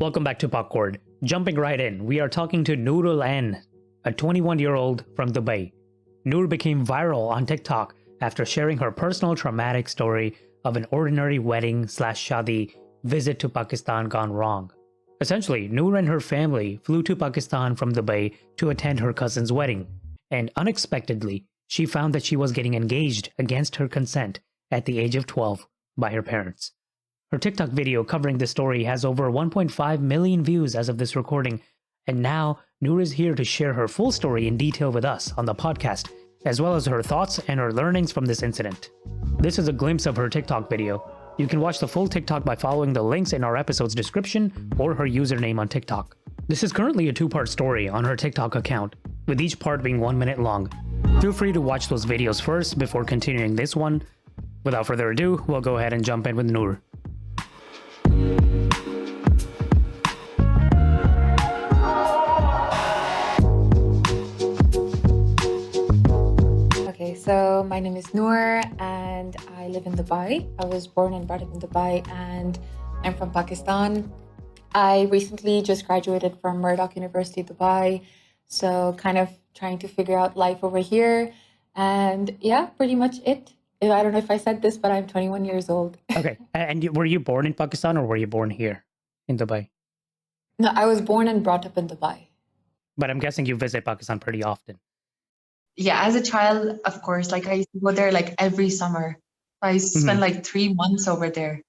Welcome back to Pak-Cord. Jumping right in, we are talking to Noorul N, a 21-year-old from Dubai. Noor became viral on TikTok after sharing her personal traumatic story of an ordinary wedding/shadi visit to Pakistan gone wrong. Essentially, Noor and her family flew to Pakistan from Dubai to attend her cousin's wedding, and unexpectedly, she found that she was getting engaged against her consent at the age of 12 by her parents. Her TikTok video covering this story has over 1.5 million views as of this recording, and now Noor is here to share her full story in detail with us on the podcast, as well as her thoughts and her learnings from this incident. This is a glimpse of her TikTok video. You can watch the full TikTok by following the links in our episode's description or her username on TikTok. This is currently a two-part story on her TikTok account, with each part being 1 minute long. Feel free to watch those videos first before continuing this one. Without further ado, we'll go ahead and jump in with Noor. So my name is Noor and I live in Dubai. I was born and brought up in Dubai and I'm from Pakistan. I recently just graduated from Murdoch University, Dubai. So kind of trying to figure out life over here. And yeah, pretty much it. I don't know if I said this, but I'm 21 years old. Okay. And were you born in Pakistan or were you born here in Dubai? No, I was born and brought up in Dubai. But I'm guessing you visit Pakistan pretty often. Yeah, as a child, of course, like I used to go there like every summer. I spent like 3 months over there.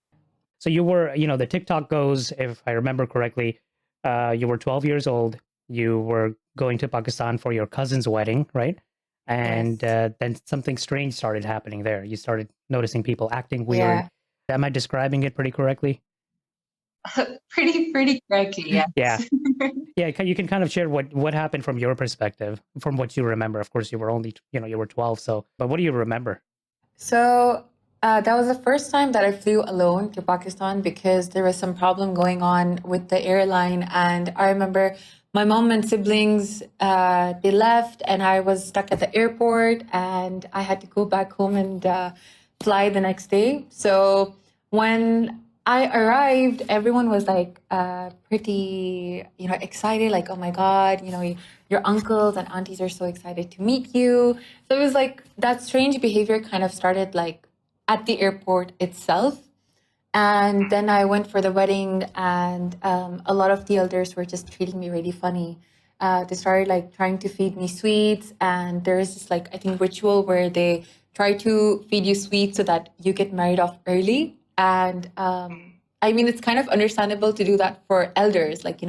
So you were, the TikTok goes, if I remember correctly, you were 12 years old. You were going to Pakistan for your cousin's wedding, right? And Yes. Then something strange started happening there. You started noticing people acting weird. Yeah. Am I describing it pretty correctly? Pretty correctly, yes. Yeah. Yeah, you can kind of share what happened from your perspective, from what you remember. Of course, you were only, you were 12. So, but what do you remember? So that was the first time that I flew alone to Pakistan because there was some problem going on with the airline. And I remember my mom and siblings, they left and I was stuck at the airport and I had to go back home and fly the next day. So when I arrived, everyone was like pretty, excited, like, oh my God, your uncles and aunties are so excited to meet you. So it was like that strange behavior kind of started like at the airport itself. And then I went for the wedding and a lot of the elders were just treating me really funny. They started like trying to feed me sweets. And there is this like, I think, ritual where they try to feed you sweets so that you get married off early. And I mean, it's kind of understandable to do that for elders. Like,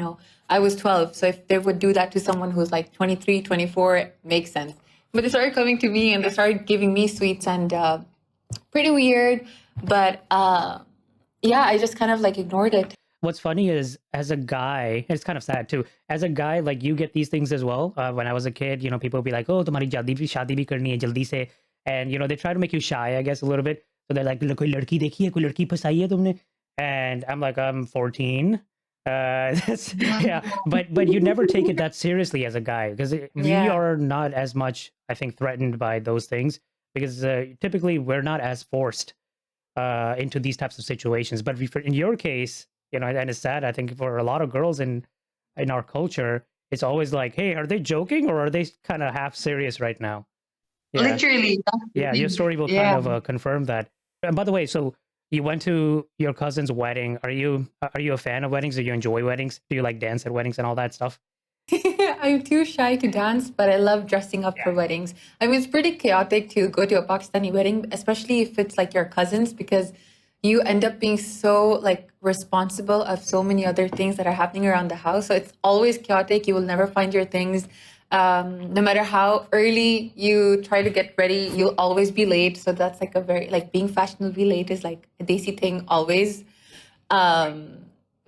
I was 12. So if they would do that to someone who's like 23, 24, it makes sense. But they started coming to me and they started giving me sweets and pretty weird. But yeah, I just kind of like ignored it. What's funny is, as a guy, it's kind of sad too. As a guy, like you get these things as well. When I was a kid, people would be like, "Oh, tumhari shadi bhi karni hai jaldi se," and they try to make you shy, I guess, a little bit. So they're like, "Koi ladki dekhi hai? Koi ladki pasai hai tumne?" And I'm like, "I'm 14." Yeah, but you never take it that seriously as a guy because we are not as much, I think, threatened by those things because typically we're not as forced into these types of situations. But in your case, and it's sad, I think, for a lot of girls in our culture, it's always like, hey, are they joking or are they kind of half serious right now? Yeah. Literally. Yeah, your story will kind of confirm that. And by the way, so you went to your cousin's wedding. Are you a fan of weddings? Do you enjoy weddings? Do you like dance at weddings and all that stuff? I'm too shy to dance, but I love dressing up for weddings. I mean, it's pretty chaotic to go to a Pakistani wedding, especially if it's like your cousins, because you end up being so like responsible of so many other things that are happening around the house. So it's always chaotic. You will never find your things. No matter how early you try to get ready, you'll always be late. So that's like a very, like being fashionably late is like a desi thing always.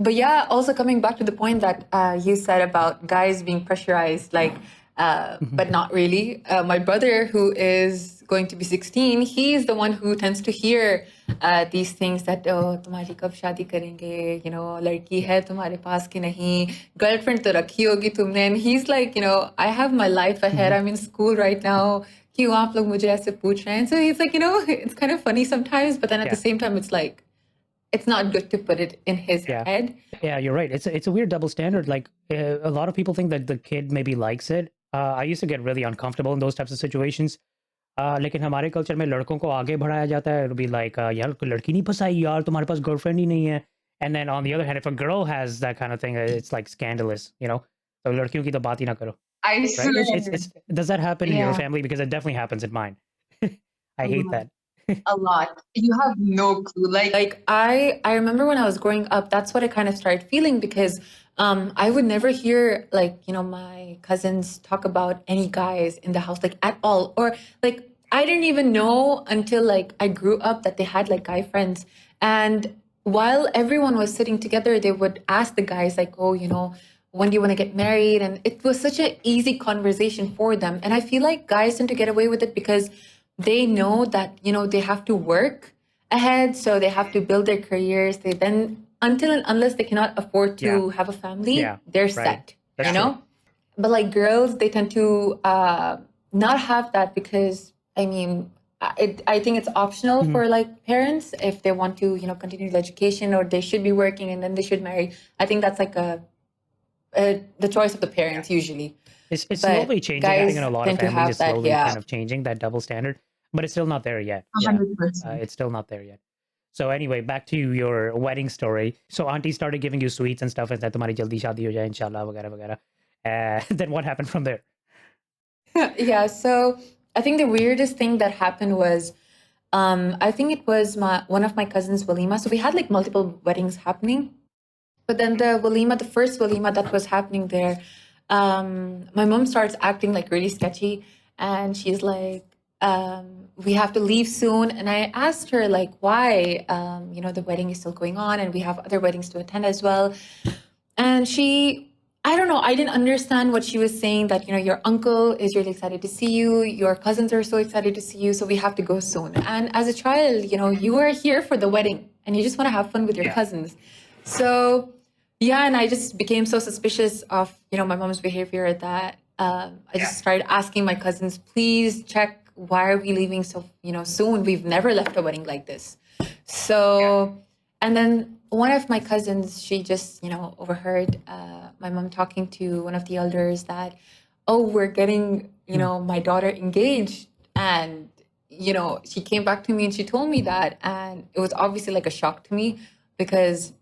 But yeah, also coming back to the point that you said about guys being pressurized, like, but not really. My brother, who is going to be 16, he's the one who tends to hear these things that, oh, tumhari kab shadi karenge, ladki hai tumhare paas ki nahi, girlfriend to rakhi hogi tumne. And he's like, I have my life ahead. I'm in school right now. Kyun aap log mujhe aise pooch rahe hain? So he's like, it's kind of funny sometimes, but then at the same time, it's like, it's not good to put it in his head. Yeah, you're right. It's a weird double standard. Like a lot of people think that the kid maybe likes it. I used to get really uncomfortable in those types of situations. लेकिन हमारे culture में लड़कों को आगे बढ़ाया जाता है. It'll be like, यार लड़की नहीं फंसाई यार, तुम्हारे पास गर्लफ्रेंड ही नहीं है. And then on the other hand, if a girl has that kind of thing, it's like scandalous, you know. So लड़कियों की तो बात ही ना करो. I Right? swear. Does that happen in your Yeah, family? Because it definitely happens in mine. I a hate lot. that. A lot. You have no clue. Like I remember when I was growing up, that's what I kind of started feeling because I would never hear like, you know, my cousins talk about any guys in the house like at all. Or like I didn't even know until like I grew up that they had like guy friends. And while everyone was sitting together, they would ask the guys like, oh, you know, when do you want to get married? And it was such an easy conversation for them. And I feel like guys tend to get away with it because they know that, you know, they have to work ahead. So they have to build their careers. They then, until and unless they cannot afford to have a family, they're set, That's you know? But like girls, they tend to not have that because, I mean, I think it's optional for like parents if they want to, you know, continue their education or they should be working and then they should marry. I think that's like the choice of the parents usually. It's But slowly changing. I think in a lot of tend to families, have it's that, slowly kind of changing that double standard, but it's still not there yet. Yeah, 100%. it's still not there yet. So anyway, back to your wedding story. So auntie started giving you sweets and stuff and said, "Tumhari jaldi shaadi ho jaye, inshallah, वगैरह वगैरह." Then what happened from there? Yeah, so I think the weirdest thing that happened was I think it was one of my cousins' walima. So we had like multiple weddings happening. But then the first walima that was happening there, my mom starts acting like really sketchy. And she's like, we have to leave soon. And I asked her like, why? You know, the wedding is still going on and we have other weddings to attend as well. And I don't know, I didn't understand what she was saying that, you know, your uncle is really excited to see you. Your cousins are so excited to see you. So we have to go soon. And as a child, you know, you are here for the wedding and you just want to have fun with your cousins. So yeah, and I just became so suspicious of, you know, my mom's behavior that I just started asking my cousins, please check, why are we leaving so, you know, soon? We've never left a wedding like this. So, and then one of my cousins, she just, you know, overheard my mom talking to one of the elders that, oh, we're getting, you know, my daughter engaged. And, you know, she came back to me and she told me that. And it was obviously like a shock to me because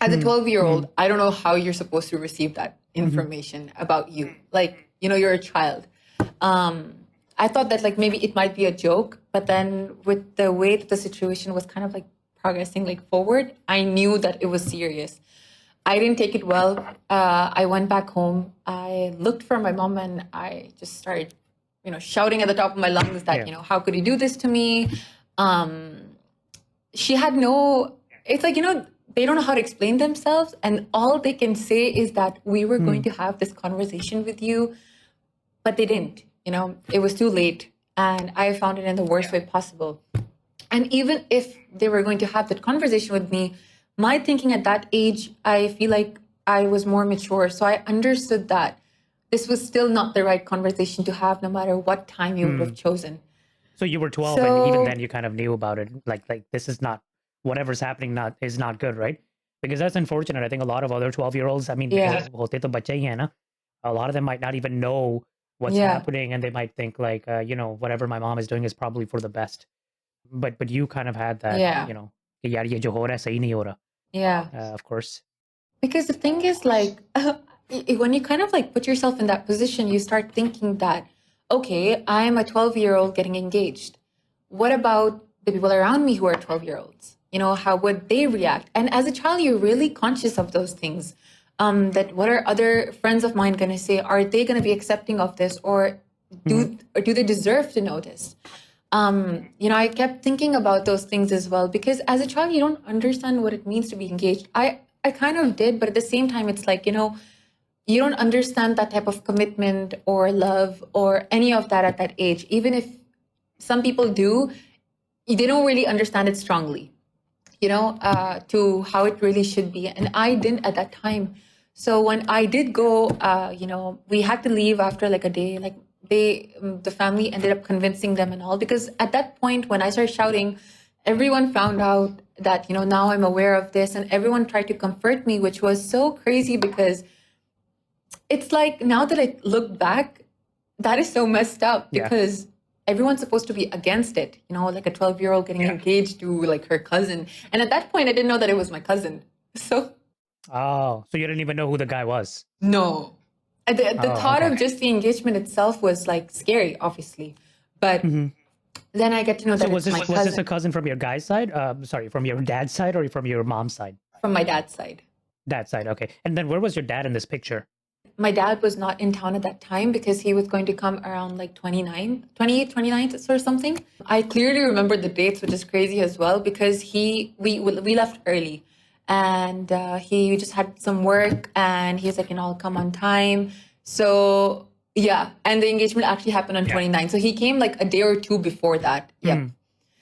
as a 12-year-old, I don't know how you're supposed to receive that information about you. Like, you know, you're a child. I thought that like maybe it might be a joke, but then with the way that the situation was kind of like progressing like forward, I knew that it was serious. I didn't take it well. I went back home. I looked for my mom and I just started, you know, shouting at the top of my lungs that, you know, how could you do this to me? She had no, it's like, you know, they don't know how to explain themselves. And all they can say is that we were going to have this conversation with you, but they didn't, you know, it was too late. And I found it in the worst way possible. And even if they were going to have that conversation with me, my thinking at that age, I feel like I was more mature. So I understood that this was still not the right conversation to have, no matter what time you would have chosen. So you were 12 and even then you kind of knew about it. Like this is not, whatever's happening is not good, right? Because that's unfortunate. I think a lot of other 12-year-olds, I mean, hote to bachcha hi hai na, a lot of them might not even know what's happening and they might think like, you know, whatever my mom is doing is probably for the best. But you kind of had that, you know, कि यार ये जो हो रहा है सही नहीं हो रहा. Yeah. Of course. Because the thing is like, when you kind of like put yourself in that position, you start thinking that, okay, I'm a 12-year-old getting engaged. What about the people around me who are 12-year-olds? You know, how would they react? And as a child, you're really conscious of those things. That what are other friends of mine going to say? Are they going to be accepting of this? Or do they deserve to know this? You know, I kept thinking about those things as well, because as a child, you don't understand what it means to be engaged. I kind of did, but at the same time, it's like, you know, you don't understand that type of commitment or love or any of that at that age. Even if some people do, they don't really understand it strongly, you know, to how it really should be. And I didn't at that time. So when I did go, you know, we had to leave after like a day, like the family ended up convincing them and all, because at that point when I started shouting everyone found out that, now I'm aware of this, and everyone tried to comfort me, which was so crazy because it's like, now that I look back, that is so messed up because everyone's supposed to be against it, like a 12-year-old getting engaged to like her cousin. And at that point, I didn't know that it was my cousin. So. Oh, so you didn't even know who the guy was? No. The thought of just the engagement itself was like scary, obviously. But then I get to know that was it's my cousin. Was this a cousin from your guy's side? Sorry, from your dad's side or from your mom's side? From my dad's side. Dad's side, okay. And then where was your dad in this picture? My dad was not in town at that time because he was going to come around like 28, 29 or something. I clearly remember the dates, which is crazy as well, because we left early. And he just had some work and he was like, I'll come on time. So yeah, and the engagement actually happened on 29. So he came like a day or two before that. Yeah.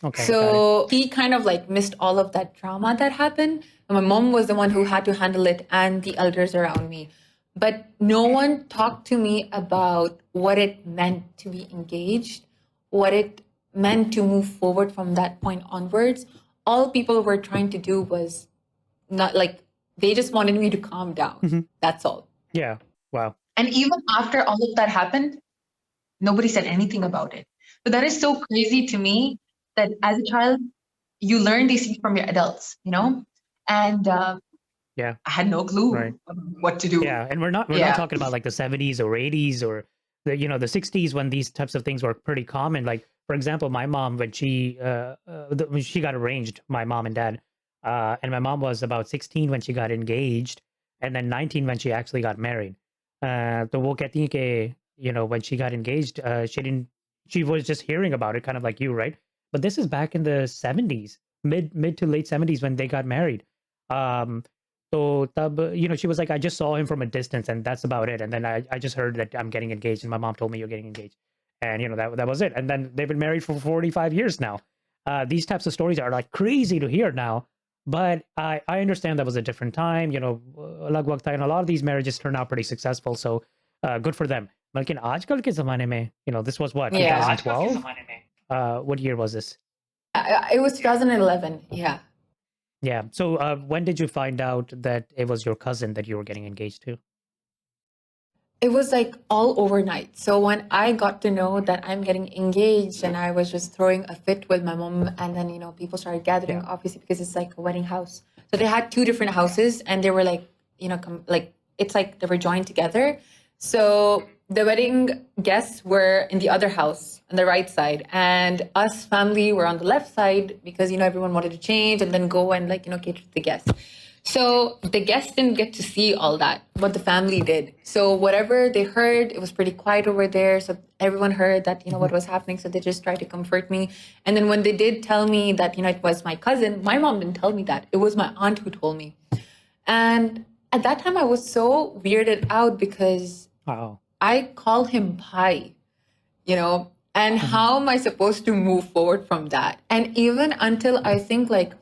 Okay. So he kind of like missed all of that drama that happened. And my mom was the one who had to handle it and the elders around me. But no one talked to me about what it meant to be engaged, what it meant to move forward from that point onwards. All people were trying to do was not like, they just wanted me to calm down. That's all. Yeah. Wow. And even after all of that happened, nobody said anything about it. So that is so crazy to me that as a child, you learn these things from your adults, and I had no clue what to do. Yeah. And we're not talking about like the 70s or 80s or the, the 60s when these types of things were pretty common. Like, for example, my mom, when she got arranged, my mom and dad, and my mom was about 16 when she got engaged, and then 19 when she actually got married. So वो कहती हैं कि, when she got engaged, she was just hearing about it, kind of like you, right? But this is back in the 70s, mid to late 70s when they got married. So tab, she was like, I just saw him from a distance and that's about it. And then I just heard that I'm getting engaged and my mom told me you're getting engaged. And, that was it. And then they've been married for 45 years now. These types of stories are like crazy to hear now. But I understand that was a different time, alag waqt tha, and a lot of these marriages turn out pretty successful. So good for them. Lekin aajkal ke zamane mein, this was what, 2012? What year was this? It was 2011. Yeah. Yeah. So when did you find out that it was your cousin that you were getting engaged to? It was like all overnight. So when I got to know that I'm getting engaged and I was just throwing a fit with my mom, and then, people started gathering, obviously, because it's like a wedding house. So they had two different houses and they were like, it's like they were joined together. So the wedding guests were in the other house on the right side, and us family were on the left side because, everyone wanted to change and then go and cater to the guests. So the guests didn't get to see all that, what the family did. So whatever they heard, it was pretty quiet over there. So everyone heard that, what was happening. So they just tried to comfort me. And then when they did tell me that, it was my cousin, my mom didn't tell me that. It was my aunt who told me. And at that time, I was so weirded out because I call him Pai, and how am I supposed to move forward from that? And even until I think like,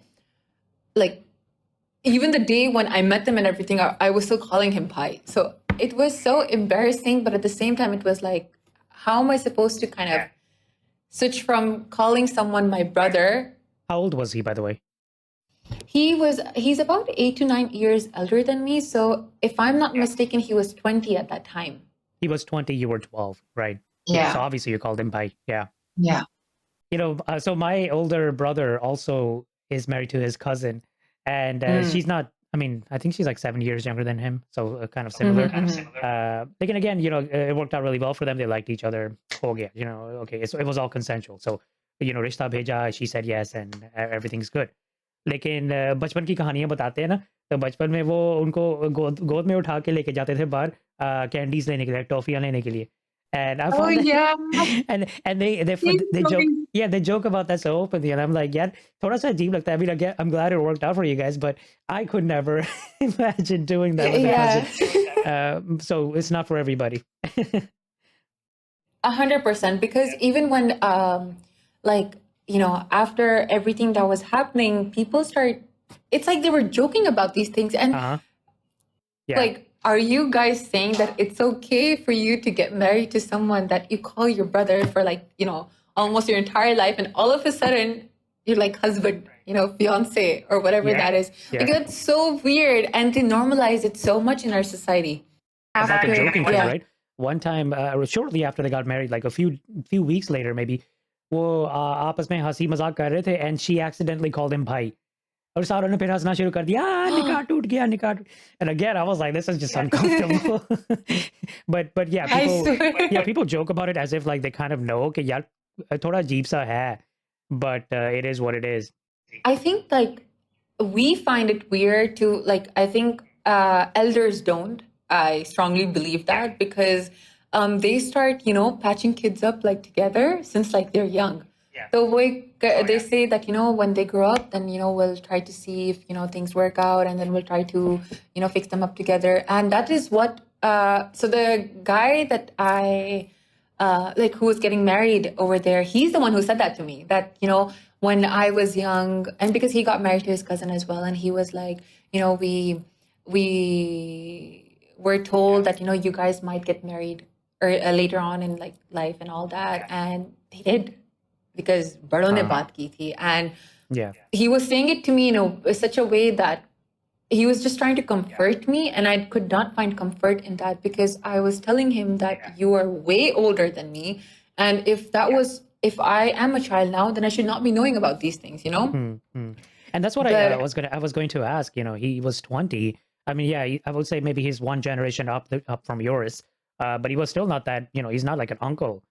even the day when I met them and everything, I was still calling him Pai. So it was so embarrassing, but at the same time, it was like, how am I supposed to kind of switch from calling someone my brother? How old was he, by the way? He's about 8 to 9 years elder than me. So if I'm not mistaken, he was 20 at that time. He was 20, you were 12, right? Yeah. So obviously you called him Pai. Yeah. Yeah. So my older brother also is married to his cousin. And she's not, I think she's like 7 years younger than him. So kind of similar. Again, it worked out really well for them. They liked each other. Okay, it was all consensual. So, rishta bheja, she said yes, and everything's good. लेकिन बचपन की कहानियां बताते हैं ना, तो बचपन में वो उनको गोद में उठा के लेके जाते थे बाहर कैंडीज लेने के लिए, टॉफियां लेने के लिए. And I found and they joke about that so openly, and I'm like, थोड़ा सा अजीब लगता है. I mean, again, I'm glad it worked out for you guys, but I could never imagine doing that with a cousin. So it's not for everybody. 100%, because even when after everything that was happening, people it's like they were joking about these things, and are you guys saying that it's okay for you to get married to someone that you call your brother for almost your entire life, and all of a sudden your like husband, fiance or whatever that is. Like Yeah. that's so weird, and they normalize it so much in our society. Not the After, joking thing, yeah. right? One time, shortly after they got married, like a few weeks later, maybe, वो आपस में हंसी मजाक कर रहे थे, and she accidentally called him भाई. और सारों ने फिर हंसना शुरू कर दिया, निकाह टूट गया, निकाह टूट. And again, I was like, this is just uncomfortable. but yeah, I swear. people joke about it as if like they kind of know कि यार थोड़ा अजीब सा है, but it is what it is. I think like we find it weird to like, I think elders don't. I strongly believe that because they start, patching kids up like together since like they're young. So they say that, when they grow up, then, we'll try to see if, things work out, and then we'll try to, fix them up together. And that is what, so the guy that like who was getting married over there, he's the one who said that to me, that, when I was young, and because he got married to his cousin as well, and he was like, we were told that, you guys might get married or later on in like life and all that. And they did, because बड़ों ने बात की थी. And Yeah. he was saying it to me in such a way that he was just trying to comfort me, and I could not find comfort in that, because I was telling him that you are way older than me, and if I am a child now, then I should not be knowing about these things, And that's what I was going to ask. He was 20. I mean, yeah, I would say maybe he's one generation up from yours, but he was still not that. He's not like an uncle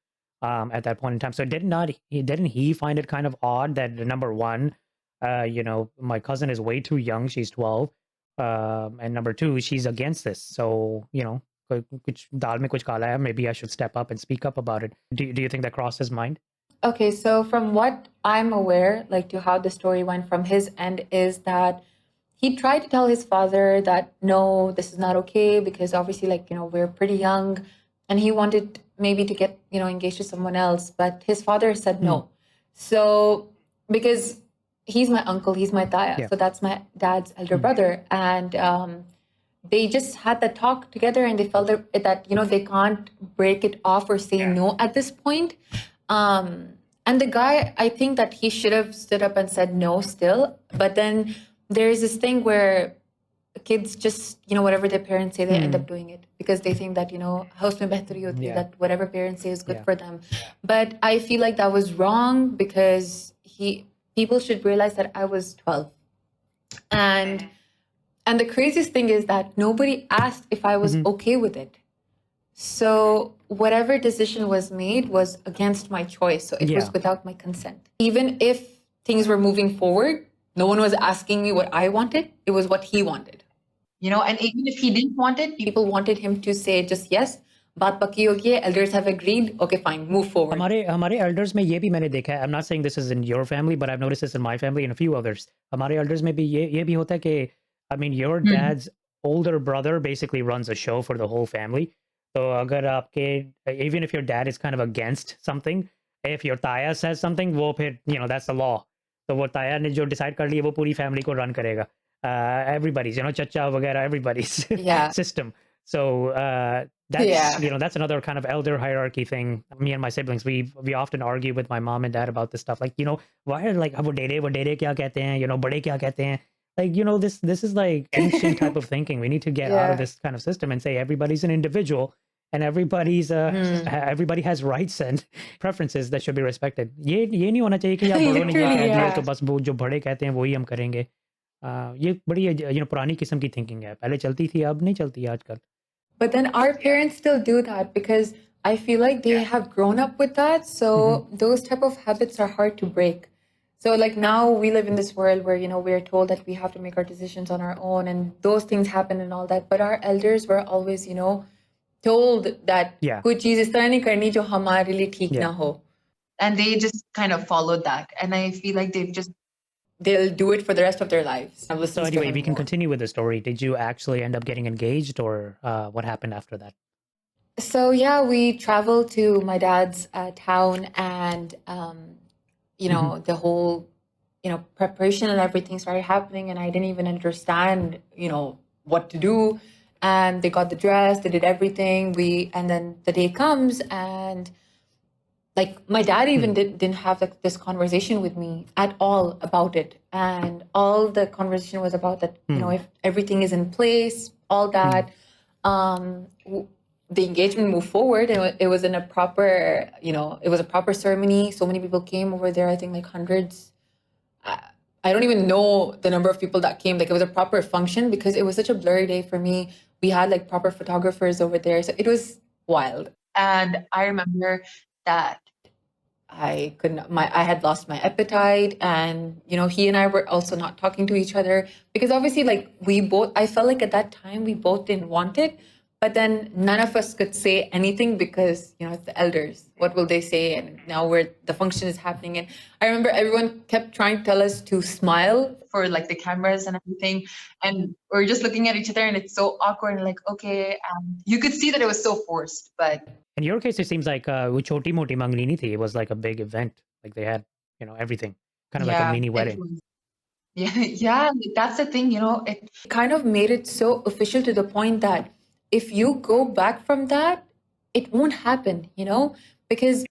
at that point in time. So didn't he find it kind of odd that number one, my cousin is way too young. She's 12, and number two, she's against this. So कुछ दाल में कुछ काला है, maybe I should step up and speak up about it. Do you think that crossed his mind? Okay, so from what I'm aware, like to how the story went from his end, is that he tried to tell his father that, no, this is not okay, because obviously, like, we're pretty young, and he wanted maybe to get, engaged to someone else, but his father said no. So, because he's my uncle, he's my daya, so that's my dad's elder brother, and they just had that talk together, and they felt that they can't break it off or say no at this point. And the guy, I think that he should have stood up and said no still. But then there's this thing where kids just, whatever their parents say, they end up doing it, because they think that, house mein behtari hoti hai, that whatever parents say is good for them. But I feel like that was wrong, because people should realize that I was 12. And the craziest thing is that nobody asked if I was okay with it. So whatever decision was made was against my choice. So it was without my consent. Even if things were moving forward, no one was asking me what I wanted. It was what he wanted. And even if he didn't want it, people wanted him to say just yes. बात पक्की हो गई है, elders have agreed. Okay, fine, move forward. हमारे elders में ये भी मैंने देखा है. I'm not saying this is in your family, but I've noticed this in my family and a few others. हमारे elders में भी ये भी होता है कि, I mean, your dad's older brother basically runs a show for the whole family. So अगर आपके, even if your dad is kind of against something, if your ताया says something, वो फिर, that's the law. तो वो ताया ने जो decide कर लिया, वो पूरी family को run करेगा. Everybody's, चच्चा वगैरह, everybody's system. So that's that's another kind of elder hierarchy thing. Me and my siblings, we often argue with my mom and dad about this stuff. Like, why are like वो डेरे क्या कहते हैं, बड़े क्या कहते हैं? Like, this is like ancient type of thinking. We need to get out of this kind of system and say everybody's an individual, and everybody has rights and preferences that should be respected. ये नहीं होना चाहिए कि यार बड़ों ने ये कह दिया तो बस वो जो बड़े कहते हैं वही हम करेंगे. ये बड़ी पुरानी किस्म की thinking है. पहले चलती थी, अब नहीं चलती आजकल. But then our parents still do that, because I feel like they have grown up with that. So those type of habits are hard to break. So like now we live in this world where, we're told that we have to make our decisions on our own, and those things happen and all that. But our elders were always, told that कोई चीज़ इस तरह नहीं करनी जो हमारे लिए ठीक ना हो. And they just kind of followed that. And I feel like they'll do it for the rest of their lives. So anyway, we can continue with the story. Did you actually end up getting engaged, or what happened after that? So yeah, we traveled to my dad's town, and the whole preparation and everything started happening, and I didn't even understand what to do. And they got the dress, they did everything. And then the day comes, and like my dad even didn't have like this conversation with me at all about it, and all the conversation was about that, you know, if everything is in place, all that, the engagement moved forward, and it was in a proper, you know, it was a proper ceremony. So many people came over there, I think like hundreds. I don't even know the number of people that came. Like it was a proper function because it was such a blurry day for me. We had like proper photographers over there, so it was wild. And I remember that I couldn't, I had lost my appetite, and, you know, he and I were also not talking to each other because obviously like I felt like at that time we both didn't want it, but then none of us could say anything because, you know, it's the elders. What will they say? And now the function is happening. And I remember everyone kept trying to tell us to smile for like the cameras and everything, and we're just looking at each other, and it's so awkward, and like, okay, you could see that it was so forced. But in your case, it seems like wo choti moti mangni nahi thi. It was like a big event. Like they had, you know, everything, kind of like a mini wedding. Yeah, that's the thing, you know, it kind of made it so official to the point that if you go back from that, it won't happen, you know, because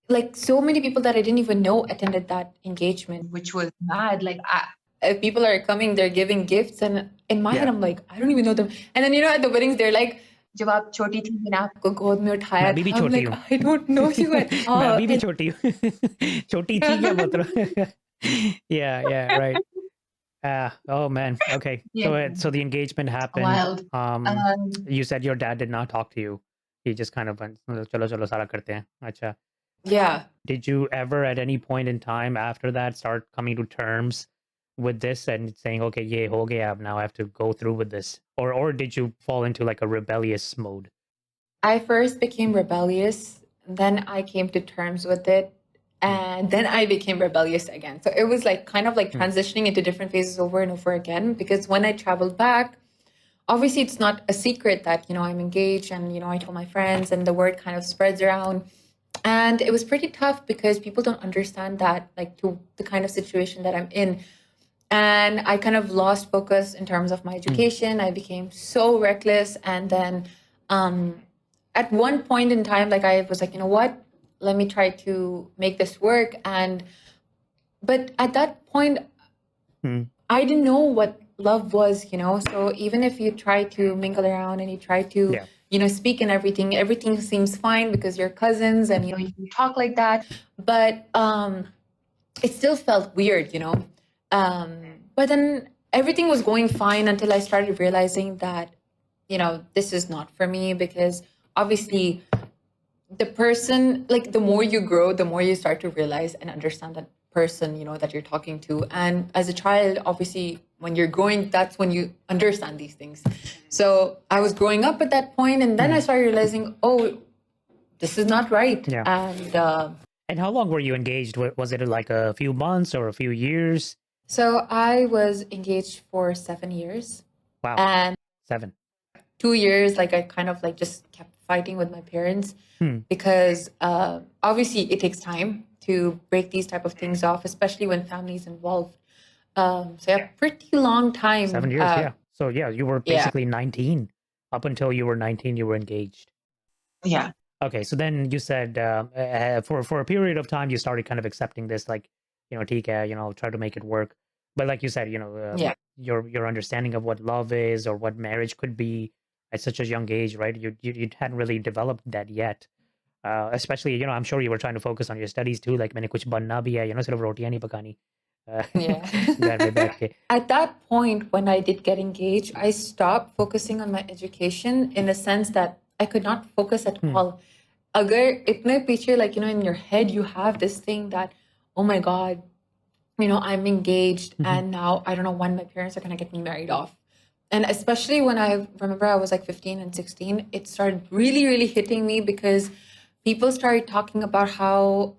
like so many people that I didn't even know attended that engagement. which was mad. Like If people are coming, they're giving gifts, and in my head, I'm like, I don't even know them. And then, you know, at the weddings, they're like, जब आप छोटी थी मैंने आपको गोद में उठाया मैं भी था. I'm छोटी like, हूँ. I don't know you at all. मैं भी And छोटी हूँ. छोटी थी क्या मतलब? Yeah, right. Oh man. Okay. yeah, So the engagement happened. wild. You said your dad did not talk to you. He just kind of went, चलो चलो सारा करते हैं. अच्छा. yeah. Did you ever at any point in time after that start coming to terms with this and saying, okay, ye ho gaya, now I have to go through with this? Or did you fall into like a rebellious mode? I first became rebellious, then I came to terms with it, and then I became rebellious again. So it was like kind of like transitioning into different phases over and over again, because when I traveled back, obviously it's not a secret that, you know, I'm engaged, and, you know, I told my friends, and the word kind of spreads around. And it was pretty tough because people don't understand that, like, to the kind of situation that I'm in. And I kind of lost focus in terms of my education. I became so reckless. And then at one point in time, like, I was like, you know what? Let me try to make this work. But at that point, I didn't know what love was, you know? So even if you try to mingle around and you try to, you know, speak and everything seems fine because you're cousins and, you know, you can talk like that. But it still felt weird, you know? But then everything was going fine until I started realizing that, you know, this is not for me, because obviously the person, like, the more you grow, the more you start to realize and understand that person, you know, that you're talking to. And as a child, obviously, when you're growing, that's when you understand these things. So I was growing up at that point, and then I started realizing, oh, this is not right. And how long were you engaged? Was it like a few months or a few years? So I was engaged for 7 years. Wow. And 7. 2 years, like, I kind of like just kept fighting with my parents because obviously it takes time to break these type of things off, especially when family's involved. So yeah, pretty long time. 7 years, yeah. So yeah, you were basically 19. Up until you were 19, you were engaged. Yeah. Okay, so then you said for a period of time, you started kind of accepting this, like, you know, theek hai, you know, try to make it work. But like you said, you know, your understanding of what love is or what marriage could be at such a young age, right? You hadn't really developed that yet. Especially, you know, I'm sure you were trying to focus on your studies too. Like, maine kuch banna bhi hai, you know, sirf rotiyan nahi pakani. At that point, when I did get engaged, I stopped focusing on my education in the sense that I could not focus at all. Agar itne piche, like, you know, in your head, you have this thing that, oh my God, you know, I'm engaged and now I don't know when my parents are going to get me married off. And especially when I remember I was like 15 and 16, it started really, really hitting me because people started talking about how,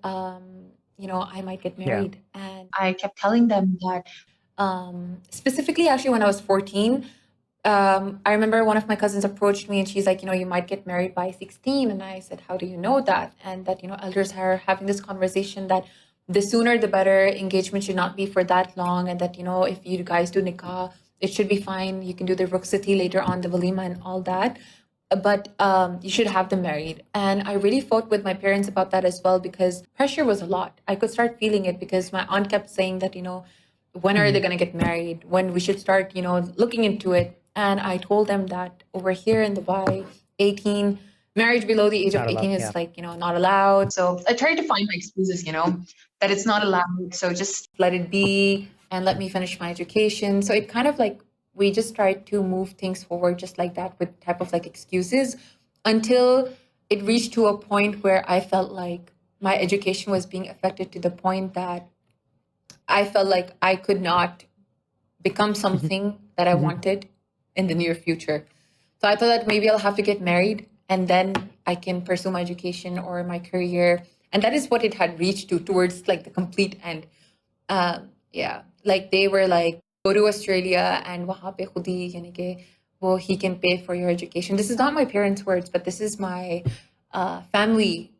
you know, I might get married. And I kept telling them that. Specifically, actually, when I was 14, I remember one of my cousins approached me and she's like, you know, you might get married by 16. And I said, how do you know that? And that, you know, elders are having this conversation that the sooner the better, engagement should not be for that long. And that, you know, if you guys do nikah, it should be fine. You can do the rukhsati later on, the walima and all that. but you should have them married. And I really fought with my parents about that as well, because pressure was a lot. I could start feeling it because my aunt kept saying that, when are they going to get married? When we should start, looking into it. And I told them that over here in Dubai, 18, marriage below the age of Not 18 allowed. is Yeah. not allowed. So I tried to find my excuses, that it's not allowed. So just Let it be and let me finish my education. So it kind of like, we just tried to move things forward just like that with type of like excuses until it reached to a point where I felt like my education was being affected to the point that I felt like I could not become something that I wanted in the near future. So I thought that maybe I'll have to get married and then I can pursue my education or my career. And that is what it had reached to towards like the complete end. Yeah, like they were like, go to Australia and wahan pe khud hi yani ke wo he can pay for your education. This is not my parents' words, but this is my family,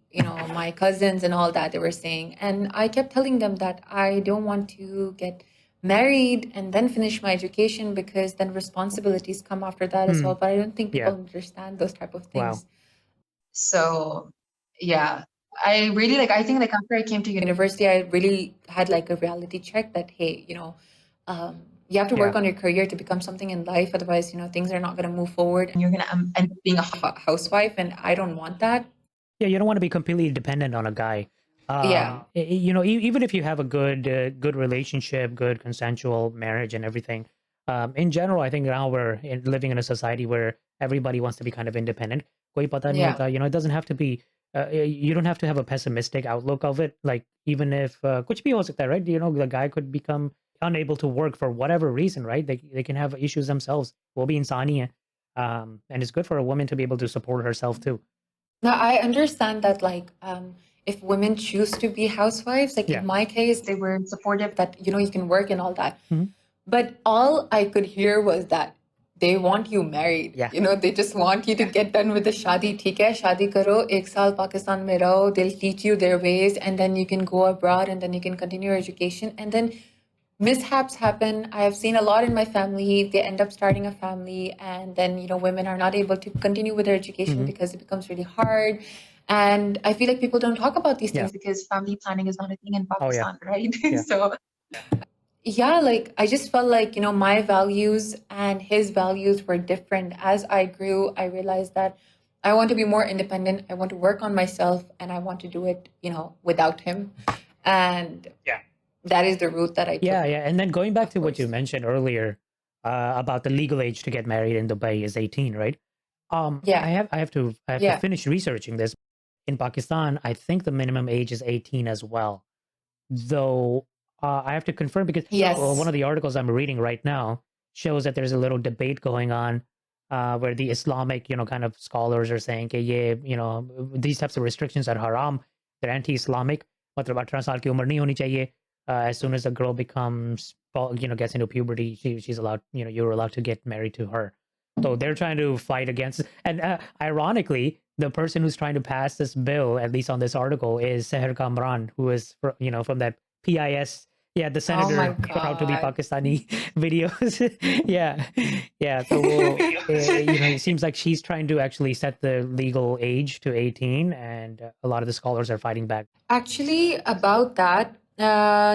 my cousins and all that they were saying. And I kept telling them that I don't want to get married and then finish my education because then responsibilities come after that as well. But I don't think people Yeah. understand those type of Wow. things. so yeah. I really I think after I came to University, I really had like a reality check that, hey, you have to work Yeah. on your career to become something in life. Otherwise, things are not going to move forward. and you're gonna end up being a Housewife, and I don't want that. Yeah, you don't want to be completely dependent on a guy. Yeah. Even if you have a good relationship, good consensual marriage, and everything. In general, I think now we're living in a society where everybody wants to be kind of independent. Koi pata nahi Yeah. hota. It doesn't have to be. You don't have to have a pessimistic outlook of it. Like even if kuch bhi ho sakta hai, right? The guy could become unable to work for whatever reason, right? They can have issues themselves. Wo bhi insani hai. And it's good for a woman to be able to support herself too. Now, I understand that, like, if women choose to be housewives, like Yeah. in my case, they were supportive. that, you can work and all that. Mhm. But all I could hear was that they want you married. Yeah. They just want you to get done with the shadi. Theek hai, shadi karo, ek saal Pakistan mein raho, they'll teach you their ways, and then you can go abroad, and then you can continue your education. And then mishaps happen. I have seen a lot in my family. They end up starting a family, and then women are not able to continue with their education because it becomes really hard. And I feel like people don't talk about these things. Because family planning is not a thing in Oh yeah. Pakistan, right? Yeah. So Yeah, like I just felt like, my values and his values were different. As I grew, I realized that I want to be more independent. I want to work on myself, and I want to do it, without him. And Yeah. that is the route that I took. Yeah, yeah. And then going back to what you course. mentioned earlier about the legal age to get married in Dubai is 18, right? Yeah. I have to Yeah. finish researching this. In Pakistan, I think the minimum age is 18 as well. Though I have to confirm because Yes. one of the articles I'm reading right now shows that there's a little debate going on where the Islamic, kind of scholars are saying, okay, yeah, these types of restrictions are haram. They're anti-Islamic. मतलब 18 साल की उम्र नहीं होनी चाहिए. As soon as a girl becomes, gets into puberty, she's allowed, you're allowed to get married to her. So they're trying to fight against, and ironically, the person who's trying to pass this bill, at least on this article, is Seher Kamran, who is, from that PIS, yeah, the senator my proud to be God. Pakistani videos. yeah. So it seems like she's trying to actually set the legal age to 18, and a lot of the scholars are fighting back. Actually, about that,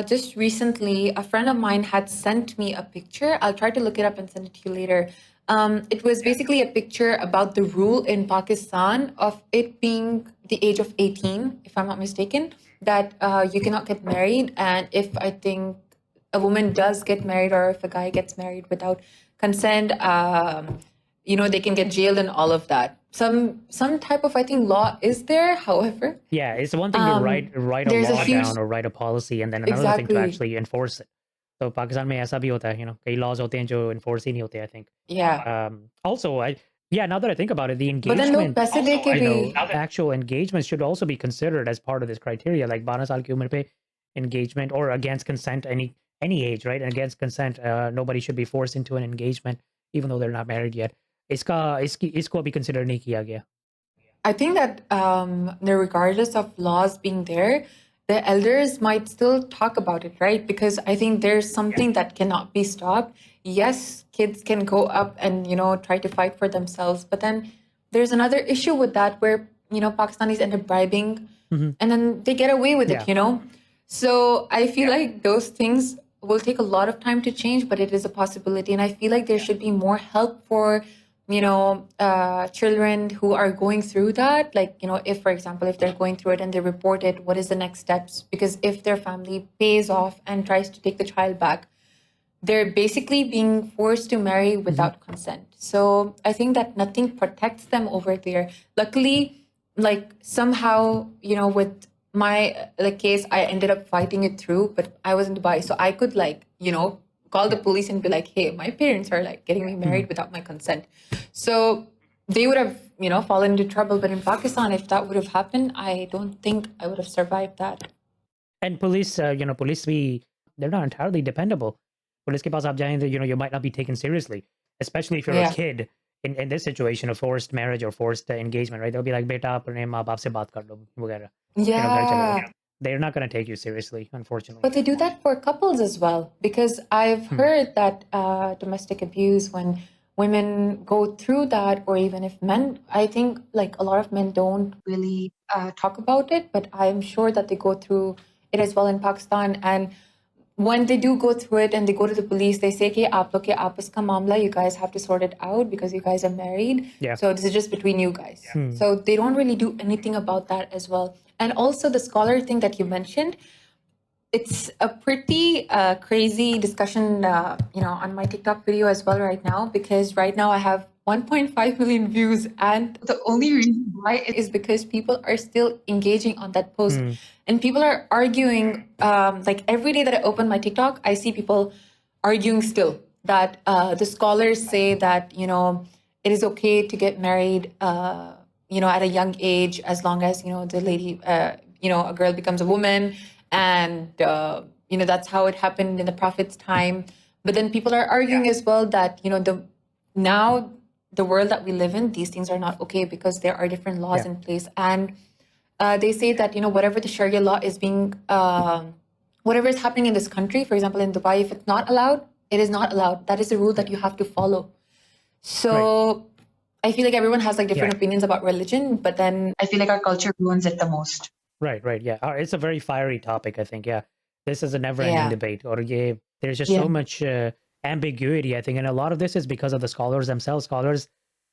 just recently, a friend of mine had sent me a picture. I'll try to look it up and send it to you later. It was basically a picture about the rule in Pakistan of it being the age of 18, if I'm not mistaken, that you cannot get married. And if I think a woman does get married or if a guy gets married without consent, they can get jailed and all of that. Some type of, I think, law is there. However, Yeah, it's one thing to write a there's a law huge- down or write a policy, and then another thing to Exactly. actually enforce it. So Pakistan में ऐसा भी होता है, कई laws होते हैं जो enforce ही नहीं होते, I think. yeah. Also, now that I think about it, the But then look, engagement, पैसे दे के भी actual engagement should also be considered as part of this criteria, like 12 साल की उम्र पे engagement or against consent, any age, right? And against consent, nobody should be forced into an engagement, even though they're not married yet. इसको अभी consider नहीं किया गया. I think that regardless of laws being there, the elders might still talk about it, right? Because I think there's something that cannot be stopped. Yes, kids can go up and try to fight for themselves, but then there's another issue with that where, Pakistanis end up bribing and then they get away with Yeah. it. So I feel like those things will take a lot of time to change, but it is a possibility. And I feel like there should be more help for, children who are going through that. Like, if, for example, if they're going through it and they report it, what is the next steps? Because if their family pays off and tries to take the child back, they're basically being forced to marry without consent. So I think that nothing protects them over there. Luckily, like somehow, with my case, I ended up fighting it through, but I was in Dubai. So I could call the police and be like, hey, my parents are getting me married without my consent. So they would have, fallen into trouble. But in Pakistan, if that would have happened, I don't think I would have survived that. And police, police they're not entirely dependable. Police ke paas aap jayein, you might not be taken seriously, especially if you're a kid in this situation of forced marriage or forced engagement, right? They'll be like, beta, apne maa baap se baat kar lo, वगैरह. Yeah. They're not going to take you seriously, unfortunately. But they do that for couples as well, because I've heard that domestic abuse, when women go through that, or even if men, I think a lot of men don't really talk about it, but I'm sure that they go through it as well in Pakistan. And when they do go through it and they go to the police, they say, "Ki aap log ke aapas ka mamla, you guys have to sort it out because you guys are married. Yeah. So this is just between you guys." So they don't really do anything about that as well. And also the scholar thing that you mentioned, it's a pretty crazy discussion, on my TikTok video as well right now, because right now I have 1.5 million views, and the only reason why is because people are still engaging on that post. And people are arguing, every day that I open my TikTok, I see people arguing still that the scholars say that, it is okay to get married, at a young age, as long as, the lady, a girl becomes a woman. And, that's how it happened in the Prophet's time. But then people are arguing as well that, now the world that we live in, these things are not okay because there are different laws in place. And they say that, whatever the Sharia law is being, whatever is happening in this country, for example, in Dubai, if it's not allowed, it is not allowed. That is a rule that you have to follow. So I feel like everyone has different opinions about religion, but then I feel like our culture ruins it the most. Right, yeah. It's a very fiery topic, I think, yeah. This is a never-ending debate. Or there's just so much ambiguity, I think, and a lot of this is because of the scholars themselves. Scholars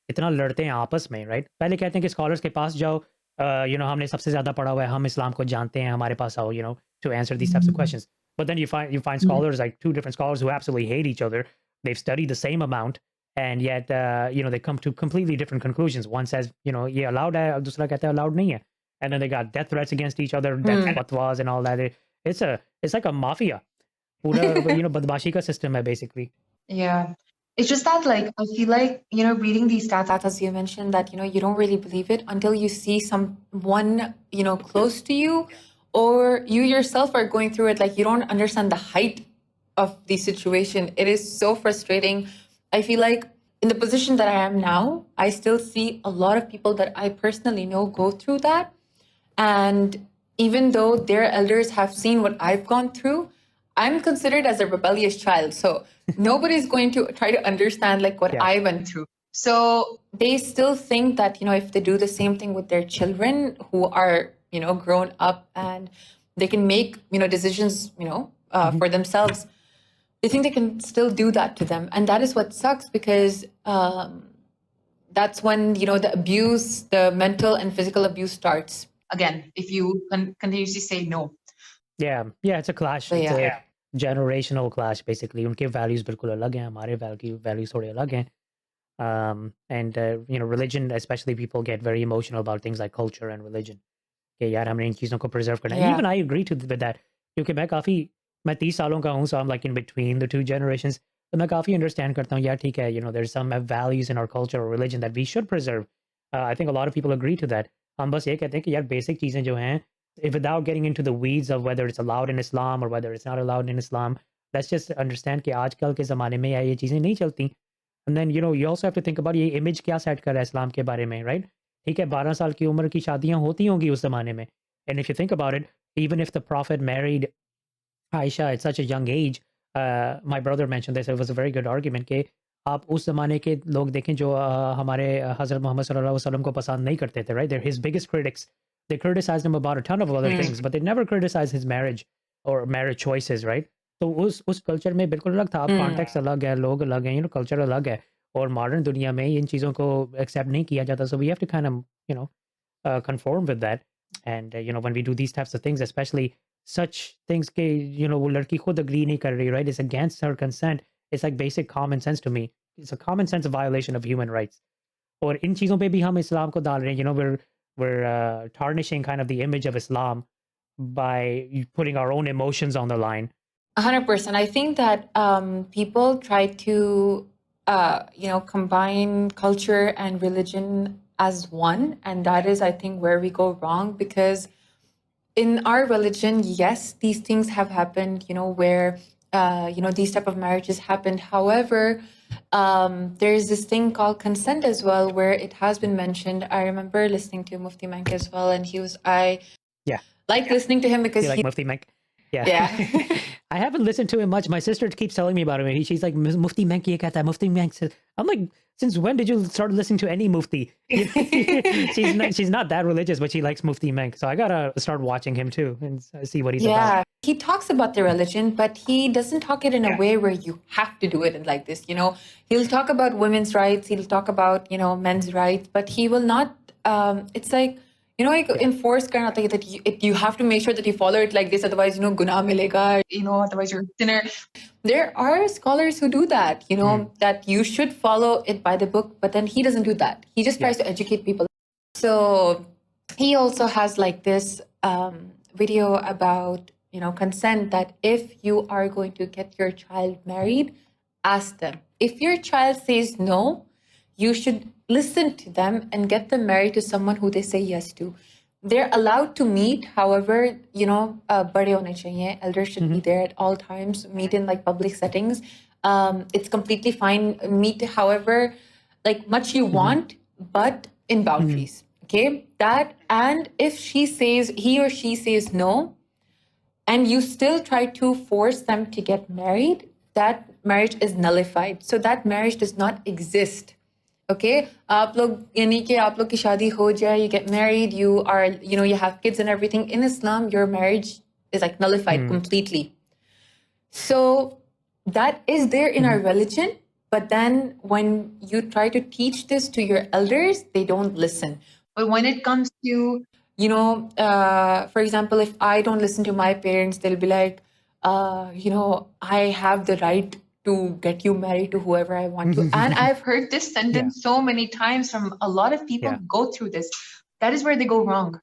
इतना लड़ते हैं आपस में, right? पहले कहते हैं कि scholars के पास जाओ, हमने सबसे ज़्यादा पढ़ा हुआ है, हम इस्लाम को जानते हैं, हमारे पास आओ, to answer these types of questions. But then you find scholars, like two different scholars who absolutely hate each other. They've studied the same amount, and yet, they come to completely different conclusions. One says, ये allowed है, और दूसरा कहता है allowed नहीं है. And then they got death threats against each other, death fatwas and all that. It's like a mafia. Pura, badmashi ka system hai, basically. Yeah. It's just that, I feel like, reading these stats, as you mentioned, that, you don't really believe it until you see someone, close to you, or you yourself are going through it. You don't understand the height of the situation. It is so frustrating. I feel like in the position that I am now, I still see a lot of people that I personally know go through that. And even though their elders have seen what I've gone through, I'm considered as a rebellious child. So nobody's going to try to understand what I went through. So they still think that, if they do the same thing with their children who are, grown up and they can make, decisions, for themselves, they think they can still do that to them. And that is what sucks, because that's when, the abuse, the mental and physical abuse starts. Again, if you continuously say no. Yeah, it's a clash. It's a generational clash, basically. Unke values bilkul alag hain, hamare values thode alag hain. And religion, especially, people get very emotional about things like culture and religion. कि यार हमने इन चीज़ों को preserve करना है. Even I agree with that. क्योंकि मैं 30 सालों का हूँ, so I'm in between the two generations. तो मैं काफ़ी understand करता हूँ, यार ठीक है, there's some values in our culture or religion that we should preserve. I think a lot of people agree to that. हम बस ये कहते हैं कि यार basic चीज़ें जो हैं, without getting into the weeds of whether it's allowed in Islam or whether it's not allowed in Islam, let's just understand कि आजकल के ज़माने में ये चीज़ें नहीं चलती. And then, you also have to think about ये image क्या set कर रहा है इस्लाम के बारे में, right? ठीक है, 12 साल की उम्र की शादियां होती होंगी उस ज़माने में. And if you think about it, even if the Prophet married Aisha at such a young age, my brother mentioned this, it was a very good argument कि आप उस ज़माने के लोग देखें जो हमारे हज़रत मोहम्मद सल्लल्लाहु अलैहि वसल्लम को पसंद नहीं करते थे, right? They're his biggest critics. They criticized him about a ton of other things, but they never criticized his marriage or marriage choices, right? तो उस कल्चर में बिल्कुल अलग था। अब कॉन्टेक्स्ट अलग है, लोग अलग हैं, कल्चर अलग है और मॉडर्न दुनिया में इन चीज़ों को एक्सेप्ट नहीं किया जाता। So we have to kind of, conform with that. And, when we do these types of things, especially such things के, वो लड़की खुद agree नहीं कर रही, right? It's against her consent. It's like basic common sense to me. It's a common sense violation of human rights. और इन चीज़ों पे भी हम इस्लाम को डाल रहे हैं, we're tarnishing kind of the image of Islam by putting our own emotions on the line. 100%. I think that people try to, combine culture and religion as one. And that is, I think, where we go wrong. Because in our religion, yes, these things have happened, where, these type of marriages happened. However, there's this thing called consent as well, where it has been mentioned. I remember listening to Mufti Mank as well. And I like listening to him because You like Mufti Mank? Yeah. Yeah. I haven't listened to him much. My sister keeps telling me about him. She's like, Mufti Mank ye kehta hai, Mufti Mank says. I'm like, since when did you start listening to any Mufti? She's not that religious, but she likes Mufti Mank. So I gotta start watching him too and see what he's about. Yeah, he talks about the religion, but he doesn't talk it in a way where you have to do it like this. He'll talk about women's rights, he'll talk about, men's rights, but he will not, it's like, enforce karna chahiye that you have to make sure that you follow it like this, otherwise, gunah milega, otherwise you're a sinner. There are scholars who do that, that you should follow it by the book, but then he doesn't do that. He just tries to educate people. So he also has like this video about, consent, that if you are going to get your child married, ask them. If your child says no, you should listen to them and get them married to someone who they say yes to. They're allowed to meet, however, bade hone chahiye. Elders should be there at all times, meet in like public settings. It's completely fine. Meet however, like much you want, but in boundaries. Okay, that, and if he or she says no, and you still try to force them to get married, that marriage is nullified. So that marriage does not exist. Okay, आप लोग की शादी हो जाए, you get married, you are, you have kids and everything. In Islam, your marriage is like nullified completely. So that is there in our religion, but then when you try to teach this to your elders, they don't listen. But when it comes to, for example, if I don't listen to my parents, they'll be like, I have the right to get you married to whoever I want to. And I've heard this sentence so many times from a lot of people who go through this. That is where they go wrong.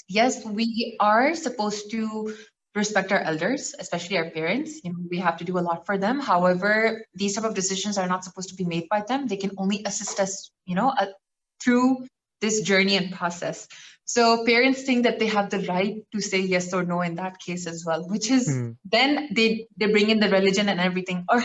Yes, we are supposed to respect our elders, especially our parents. We have to do a lot for them. However, these type of decisions are not supposed to be made by them. They can only assist us, through this journey and process. So parents think that they have the right to say yes or no in that case as well, which is then they bring in the religion and everything. Or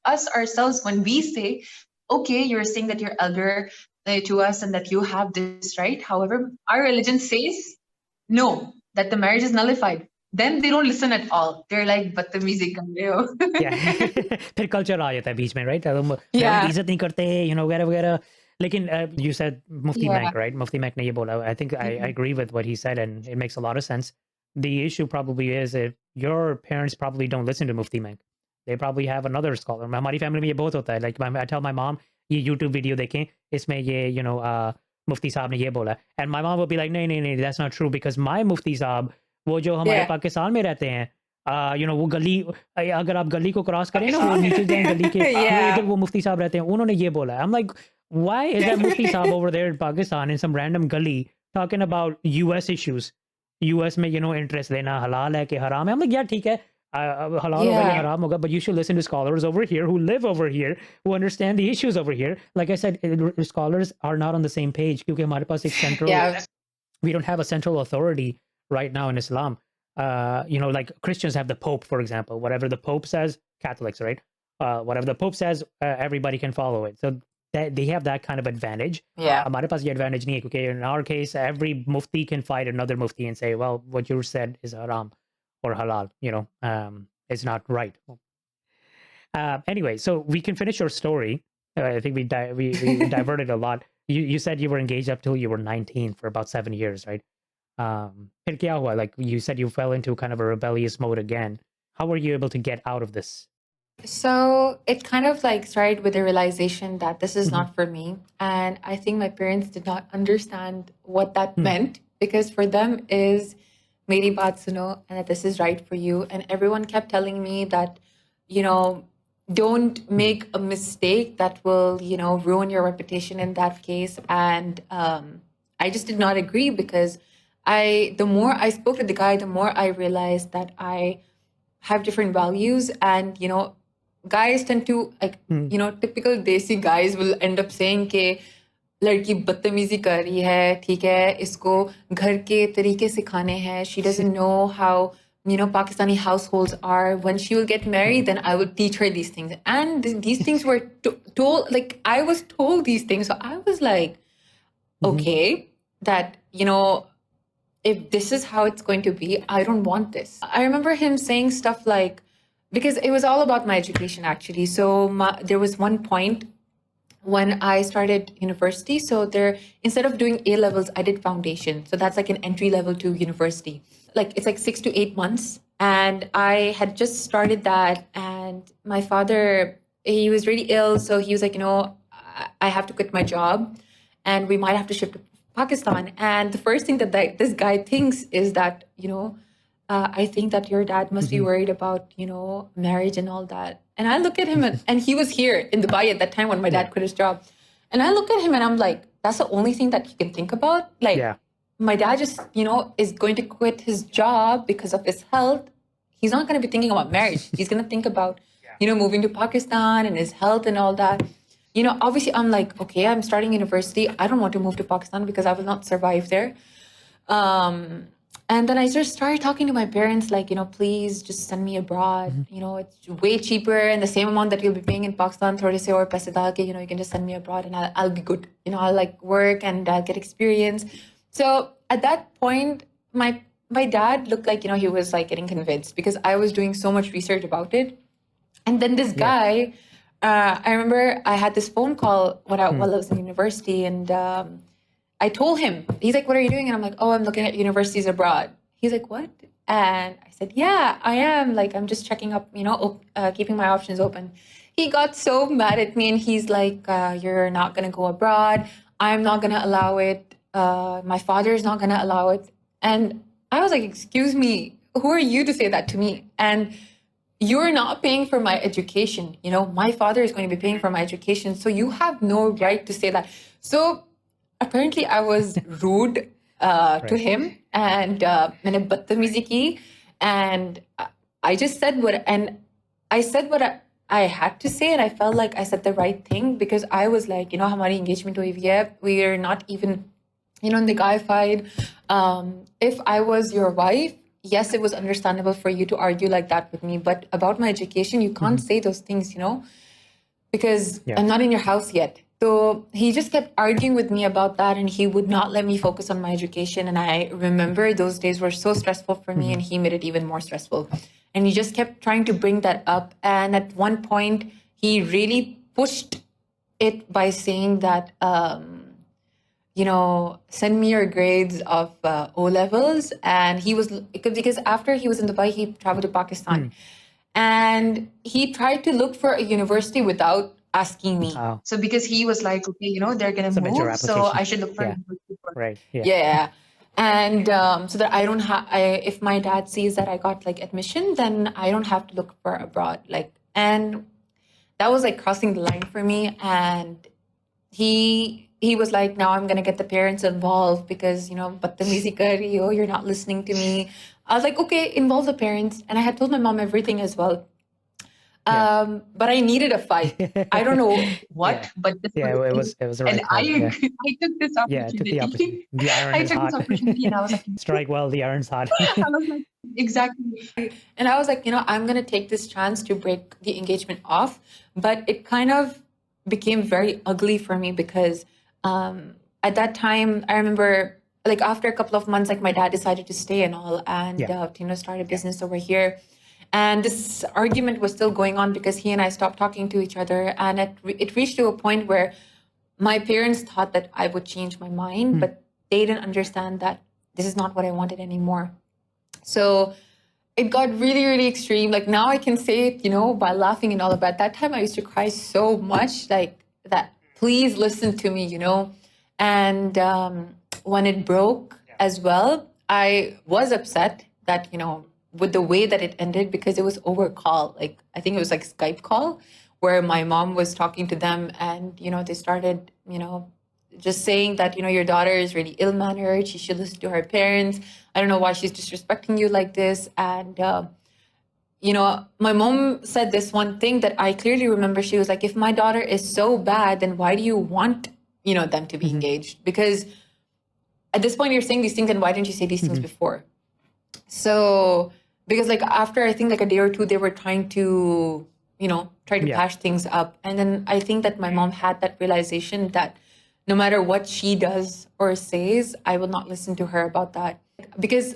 us ourselves, when we say, okay, you're saying that you're elder to us and that you have this right. However, our religion says no, that the marriage is nullified. Then they don't listen at all. They're like, बदतमीजी कर रहे हो. फिर culture आ जाता है बीच में, right? इज्जत नहीं करते, वगैरह वगैरह. Lekin, you said Mufti Mank, right? Mufti Mank ne ye bola. I think I agree with what he said, and it makes a lot of sense. The issue probably is that your parents probably don't listen to Mufti Mank. They probably have another scholar. Hamari family mein ye bahut hota hai. Like I tell my mom, ye YouTube video देखें, इसमें ये Mufti साहब ने ये बोला. And my mom will be like, नहीं, that's not true, because my Mufti साहब, वो जो हमारे पाकिस्तान में रहते हैं, वो गली, अगर आप गली को क्रॉस करें ना, वो नीचे जाएं गली के, इधर वो मुफ्ती साहब रहते हैं, उन्होंने ये बोला. I'm like, why is that Mufti Saab over there in Pakistan in some random gully talking about US issues? US में, interest लेना halal है कि haram है? I'm like, yeah, ठीक है, halal होगा या haram होगा, but you should listen to scholars over here who live over here, who understand the issues over here. Like I said, scholars are not on the same page क्योंकि हमारे पास एक central, we don't have a central authority right now in Islam. Like Christians have the Pope, for example. Whatever the Pope says, Catholics, right? Whatever the Pope says, everybody can follow it. So they have that kind of advantage. हमारे पास ये advantage नहीं है क्योंकि in our case, every mufti can fight another mufti and say, well, what you said is haram or halal, it's not right. Anyway, so we can finish your story. I think we diverted a lot. You said you were engaged up till you were 19 for about 7 years, right? फिर क्या हुआ? Like you said, you fell into kind of a rebellious mode again. How were you able to get out of this? So it kind of like started with the realization that this is not for me. And I think my parents did not understand what that meant, because for them is meri baat suno and that this is right for you. And everyone kept telling me that, you know, don't make a mistake that will, you know, ruin your reputation in that case. And I just did not agree, because the more I spoke to the guy, the more I realized that I have different values. And, you know, guys tend to, like, you know, typical desi guys will end up saying ke लड़की बदतमीजी कर रही है, ठीक है, इसको घर के तरीके सिखाने हैं. She doesn't know how, you know, Pakistani households are. When she will get married, then I will teach her these things. And these things were told, like, I was told these things. So I was like, okay, that, you know, if this is how it's going to be, I don't want this. I remember him saying stuff like, because it was all about my education, actually. So there was one point when I started university. So there, instead of doing A levels, I did foundation. So that's like an entry level to university. Like it's like 6 to 8 months. And I had just started that. And my father, he was really ill. So he was like, you know, I have to quit my job and we might have to shift to Pakistan. And the first thing that this guy thinks is that, you know, I think that your dad must be worried about, you know, marriage and all that. And I look at him and he was here in Dubai at that time when my dad quit his job. And I look at him and I'm like, that's the only thing that he can think about. Like, my dad just, you know, is going to quit his job because of his health. He's not going to be thinking about marriage. He's going to think about, you know, moving to Pakistan and his health and all that. You know, obviously I'm like, okay, I'm starting university. I don't want to move to Pakistan because I will not survive there. And then I just started talking to my parents, like, you know, please just send me abroad. You know, it's way cheaper and the same amount that you'll be paying in Pakistan, thode se aur paise dal ke, you know, you can just send me abroad and I'll be good. You know, I'll like work and get experience. So at that point, my dad looked like, you know, he was like getting convinced because I was doing so much research about it. And then this guy, I remember I had this phone call while I was in university, and I told him, he's like, what are you doing? And I'm like, oh, I'm looking at universities abroad. He's like, what? And I said, yeah, I am. Like, I'm just checking up, you know, keeping my options open. He got so mad at me and he's like, you're not going to go abroad. I'm not going to allow it. My father's not going to allow it. And I was like, excuse me, who are you to say that to me? And you're not paying for my education. You know, my father is going to be paying for my education. So you have no right to say that. So apparently I was rude to him, and मैंने बदतमीजी की, and I just said what I had to say, and I felt like I said the right thing, because I was like, you know, हमारी engagement हुई है, we are not even, you know, in the guy fight. If I was your wife, yes, it was understandable for you to argue like that with me, but about my education, you can't say those things, you know, because I'm not in your house yet. So he just kept arguing with me about that, and he would not let me focus on my education. And I remember those days were so stressful for me, and he made it even more stressful. And he just kept trying to bring that up. And at one point, he really pushed it by saying that, you know, send me your grades of O levels. And he was, because after he was in Dubai, he traveled to Pakistan. And he tried to look for a university without asking me. So because he was like, okay, you know, they're going to move, so I should look for a university first. Right. Yeah. And so that I don't have, if my dad sees that I got like admission, then I don't have to look for abroad. Like, and that was like crossing the line for me. And he was like, now I'm going to get the parents involved because, you know, badtamizi kar rahi ho, you're not listening to me. I was like, okay, involve the parents. And I had told my mom everything as well. But I needed a fight. I don't know what, but this was it was a right and I took this opportunity. Yeah, took the opportunity. The iron I is took hot. this opportunity and I was like, strike while the iron's hot. I was like, exactly. And I was like, you know, I'm going to take this chance to break the engagement off. But it kind of became very ugly for me because at that time, I remember, like, after a couple of months, like, my dad decided to stay and all, and you know, start a business over here. And this argument was still going on because he and I stopped talking to each other. And it reached to a point where my parents thought that I would change my mind, but they didn't understand that this is not what I wanted anymore. So it got really, really extreme. Like now I can say it, by laughing and all of that. That time I used to cry so much, like that, please listen to me, And when it broke as well, I was upset that, with the way that it ended, because it was over call. Like, I think it was like Skype call where my mom was talking to them and, they started, just saying that, your daughter is really ill-mannered. She should listen to her parents. I don't know why she's disrespecting you like this. And, my mom said this one thing that I clearly remember. She was like, if my daughter is so bad, then why do you want, them to be engaged? Because at this point you're saying these things, and why didn't you say these things before? So, because like after I think like a day or two, they were trying to, try to patch things up. And then I think that my mom had that realization that no matter what she does or says, I will not listen to her about that. Because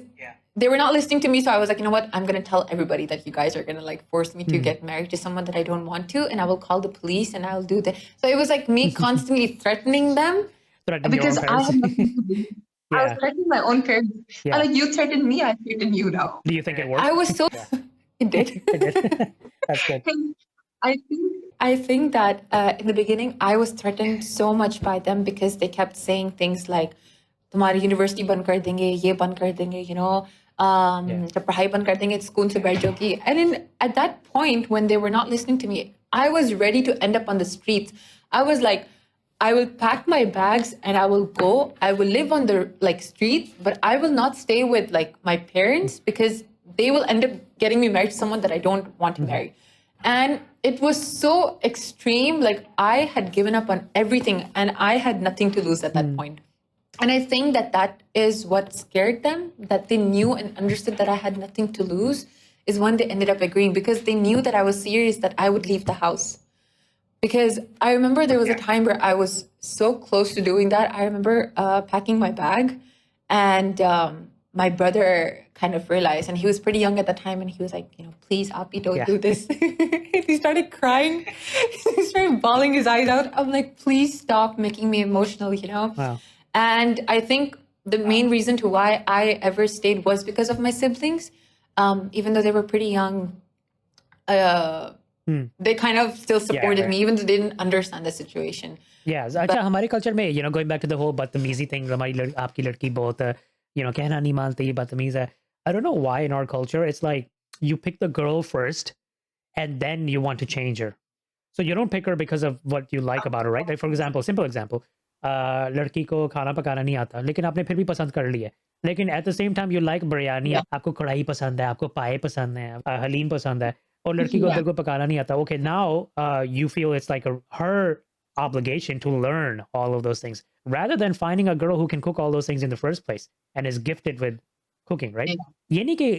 they were not listening to me. So I was like, you know what? I'm going to tell everybody that you guys are going to like force me to get married to someone that I don't want to. And I will call the police and I'll do that. So it was like me constantly threatening them. Because I have nothing to do. I was threatening my own parents. And like, you threatened me, I threatened you now. Do you think it worked? I was so... It did. It did. That's good. I think that in the beginning, I was threatened so much by them because they kept saying things like, "Tumhari university ban kar denge, ye ban kar denge," jab padhai ban kar denge, school se baith jaogi. And then at that point, when they were not listening to me, I was ready to end up on the streets. I was like, I will pack my bags and I will go. I will live on the like streets, but I will not stay with like my parents because they will end up getting me married to someone that I don't want to marry. And it was so extreme. Like I had given up on everything and I had nothing to lose at that point. And I think that that is what scared them, that they knew and understood that I had nothing to lose, is when they ended up agreeing, because they knew that I was serious, that I would leave the house. Because I remember there was a time where I was so close to doing that. I remember packing my bag and my brother kind of realized, and he was pretty young at the time, and he was like, please, Api, don't do this. And he started crying. He started bawling his eyes out. I'm like, please stop making me emotional, Wow. And I think the main reason to why I ever stayed was because of my siblings. Even though they were pretty young, they kind of still supported me, even though they didn't understand the situation. Yeah, अच्छा हमारे culture में, going back to the whole बदतमीजी thing, हमारी आपकी लड़की बहुत, कहना नहीं मानती, ये बदतमीज है. I don't know why in our culture it's like you pick the girl first, and then you want to change her. So you don't pick her because of what you like about her, right? Like for example, simple example, लड़की को खाना पकाना नहीं आता, लेकिन आपने फिर भी पसंद कर लिया. लेकिन at the same time you like biryani, आपको कढ़ाई पसंद है, आपको पाए पसंद है, हलीम पसंद है, और लड़की को बिल्कुल पकाना नहीं आता. Okay, now you feel it's like her obligation to learn all of those things, rather than finding a girl who can cook all those things in the first place and is gifted with cooking, right? ये नहीं कि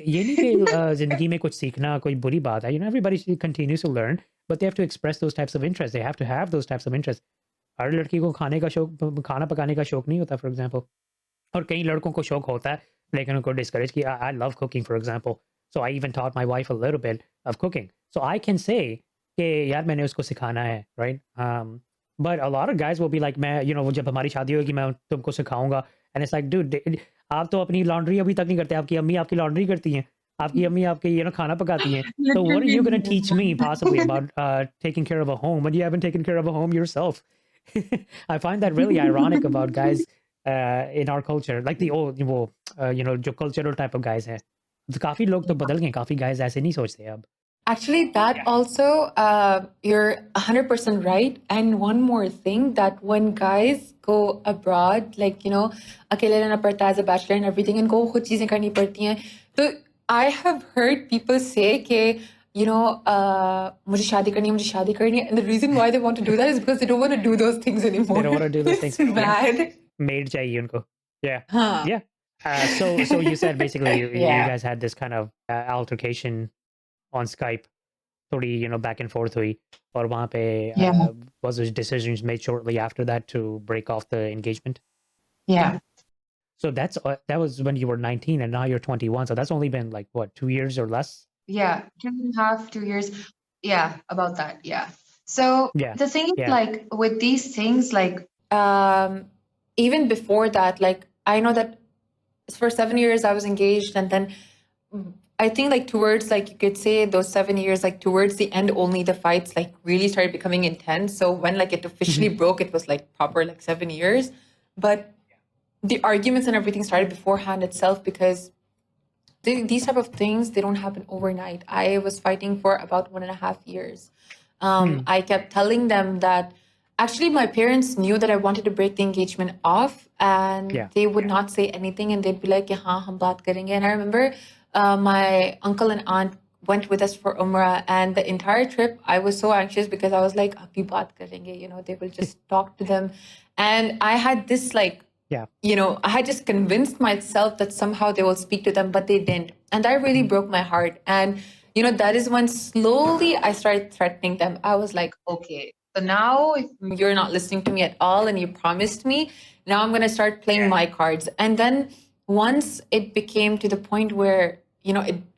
जिंदगी में कुछ सीखना कोई बुरी बात है. Everybody continues to learn, but they have to express those types of interests. They have to have those types of interests. हर लड़की को खाना पकाने का शौक नहीं होता, for example. और कई लड़कों को शौक होता है, लेकिन उनको discourage कि I love cooking, for example. So I even taught my wife a little bit of cooking. So I can say कि यार मैंने उसको सिखाना है, right? But a lot of guys will be like, मैं, जब हमारी शादी होगी मैं तुमको सिखाऊंगा. And it's like, dude, आप तो अपनी लॉन्ड्री अभी तक नहीं करते. आपकी अम्मी आपकी लॉन्ड्री करती हैं. आपकी अम्मी आपके खाना पकाती हैं. So what are you going to teach me possibly about taking care of a home when you haven't taken care of a home yourself? I find that really ironic about guys in our culture, like the old, जो cultural type of guys हैं. काफी लोग तो बदल गए, काफी guys ऐसे नहीं सोचते अब. Actually, that also, you're 100% right. And one more thing, that when guys go abroad, like, अकेले रहना पड़ता है as a bachelor and everything, and go खुद चीजें करनी पड़ती हैं. So I have heard people say कि, मुझे शादी करनी है. And the reason why they want to do that is because they don't want to do those things anymore. They don't want to do those things. It's bad. Maid चाहिए उनको. Yeah. Yeah. So you said basically you guys had this kind of altercation on Skype, थोड़ी back and forth हुई, और वहाँ पे was those decisions made shortly after that to break off the engagement? Yeah. So that was when you were 19 and now you're 21. So that's only been like what, 2 years or less? Yeah, 2.5, 2 years. Yeah, about that. Yeah. So Yeah. the thing is, Yeah. like with these things, like even before that, like I know that for 7 years I was engaged, and then I think like towards, like you could say, those 7 years, like towards the end, only the fights like really started becoming intense. So when like it officially broke, it was like proper like 7 years. But the arguments and everything started beforehand itself, because these type of things, they don't happen overnight. I was fighting for about 1.5 years. I kept telling them that actually my parents knew that I wanted to break the engagement off, and Yeah. they would not say anything, and they'd be like, "Yeah, hum baat karenge." And I remember my uncle and aunt went with us for Umrah, and the entire trip I was so anxious because I was like, "Abhi baat karenge," they will just talk to them, and I had this like, Yeah. I had just convinced myself that somehow they will speak to them, but they didn't. And that really broke my heart. And, that is when slowly I started threatening them. I was like, okay, so now if you're not listening to me at all and you promised me, now I'm going to start playing my cards. And then once it became to the point where,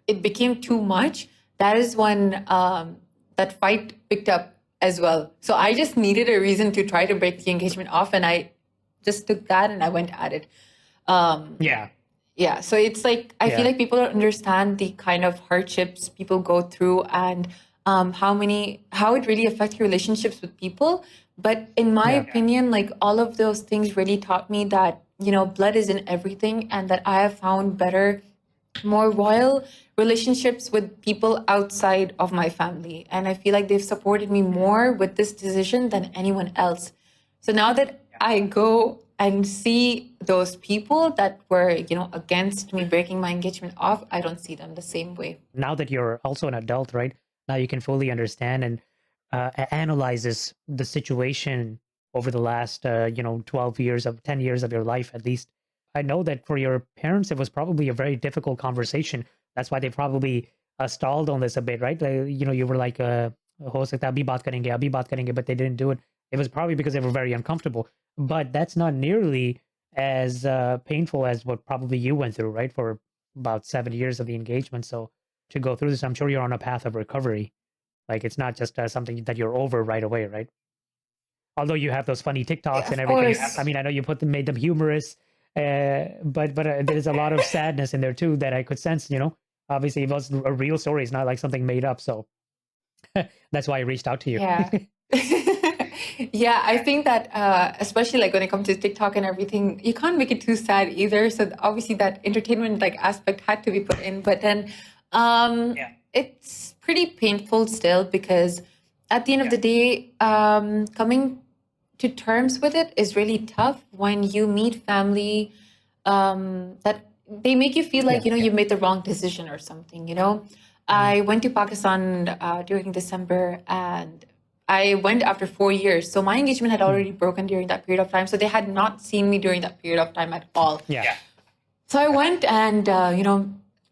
it became too much, that is when that fight picked up as well. So I just needed a reason to try to break the engagement off. And I just took that and I went at it. Yeah. Yeah. So it's like, I feel Yeah. like people don't understand the kind of hardships people go through, and how it really affects your relationships with people. But in my opinion, like all of those things really taught me that, blood is in everything, and that I have found better, more royal relationships with people outside of my family. And I feel like they've supported me more with this decision than anyone else. So now that I go and see those people that were, against me breaking my engagement off, I don't see them the same way. Now that you're also an adult, right? Now you can fully understand and analyze the situation over the last 12 years of 10 years of your life at least. I know that for your parents it was probably a very difficult conversation. That's why they probably stalled on this a bit, right? Like, you were like ho sakta hai, abhi baat karenge, but they didn't do it. It was probably because they were very uncomfortable. But that's not nearly as painful as what probably you went through, right? For about 7 years of the engagement. So to go through this, I'm sure you're on a path of recovery. Like it's not just something that you're over right away, right? Although you have those funny TikToks Of and everything. course. I mean, I know you made them humorous, but there's a lot of sadness in there too that I could sense. Obviously it was a real story. It's not like something made up. So that's why I reached out to you. Yeah. Yeah, I think that especially like when it comes to TikTok and everything, you can't make it too sad either. So obviously that entertainment like aspect had to be put in, but then it's pretty painful still, because at the end of the day, coming to terms with it is really tough when you meet family that they make you feel like, you made the wrong decision or something. I went to Pakistan during December, and I went after 4 years. So my engagement had already broken during that period of time. So they had not seen me during that period of time at all. Yeah. So I went, and,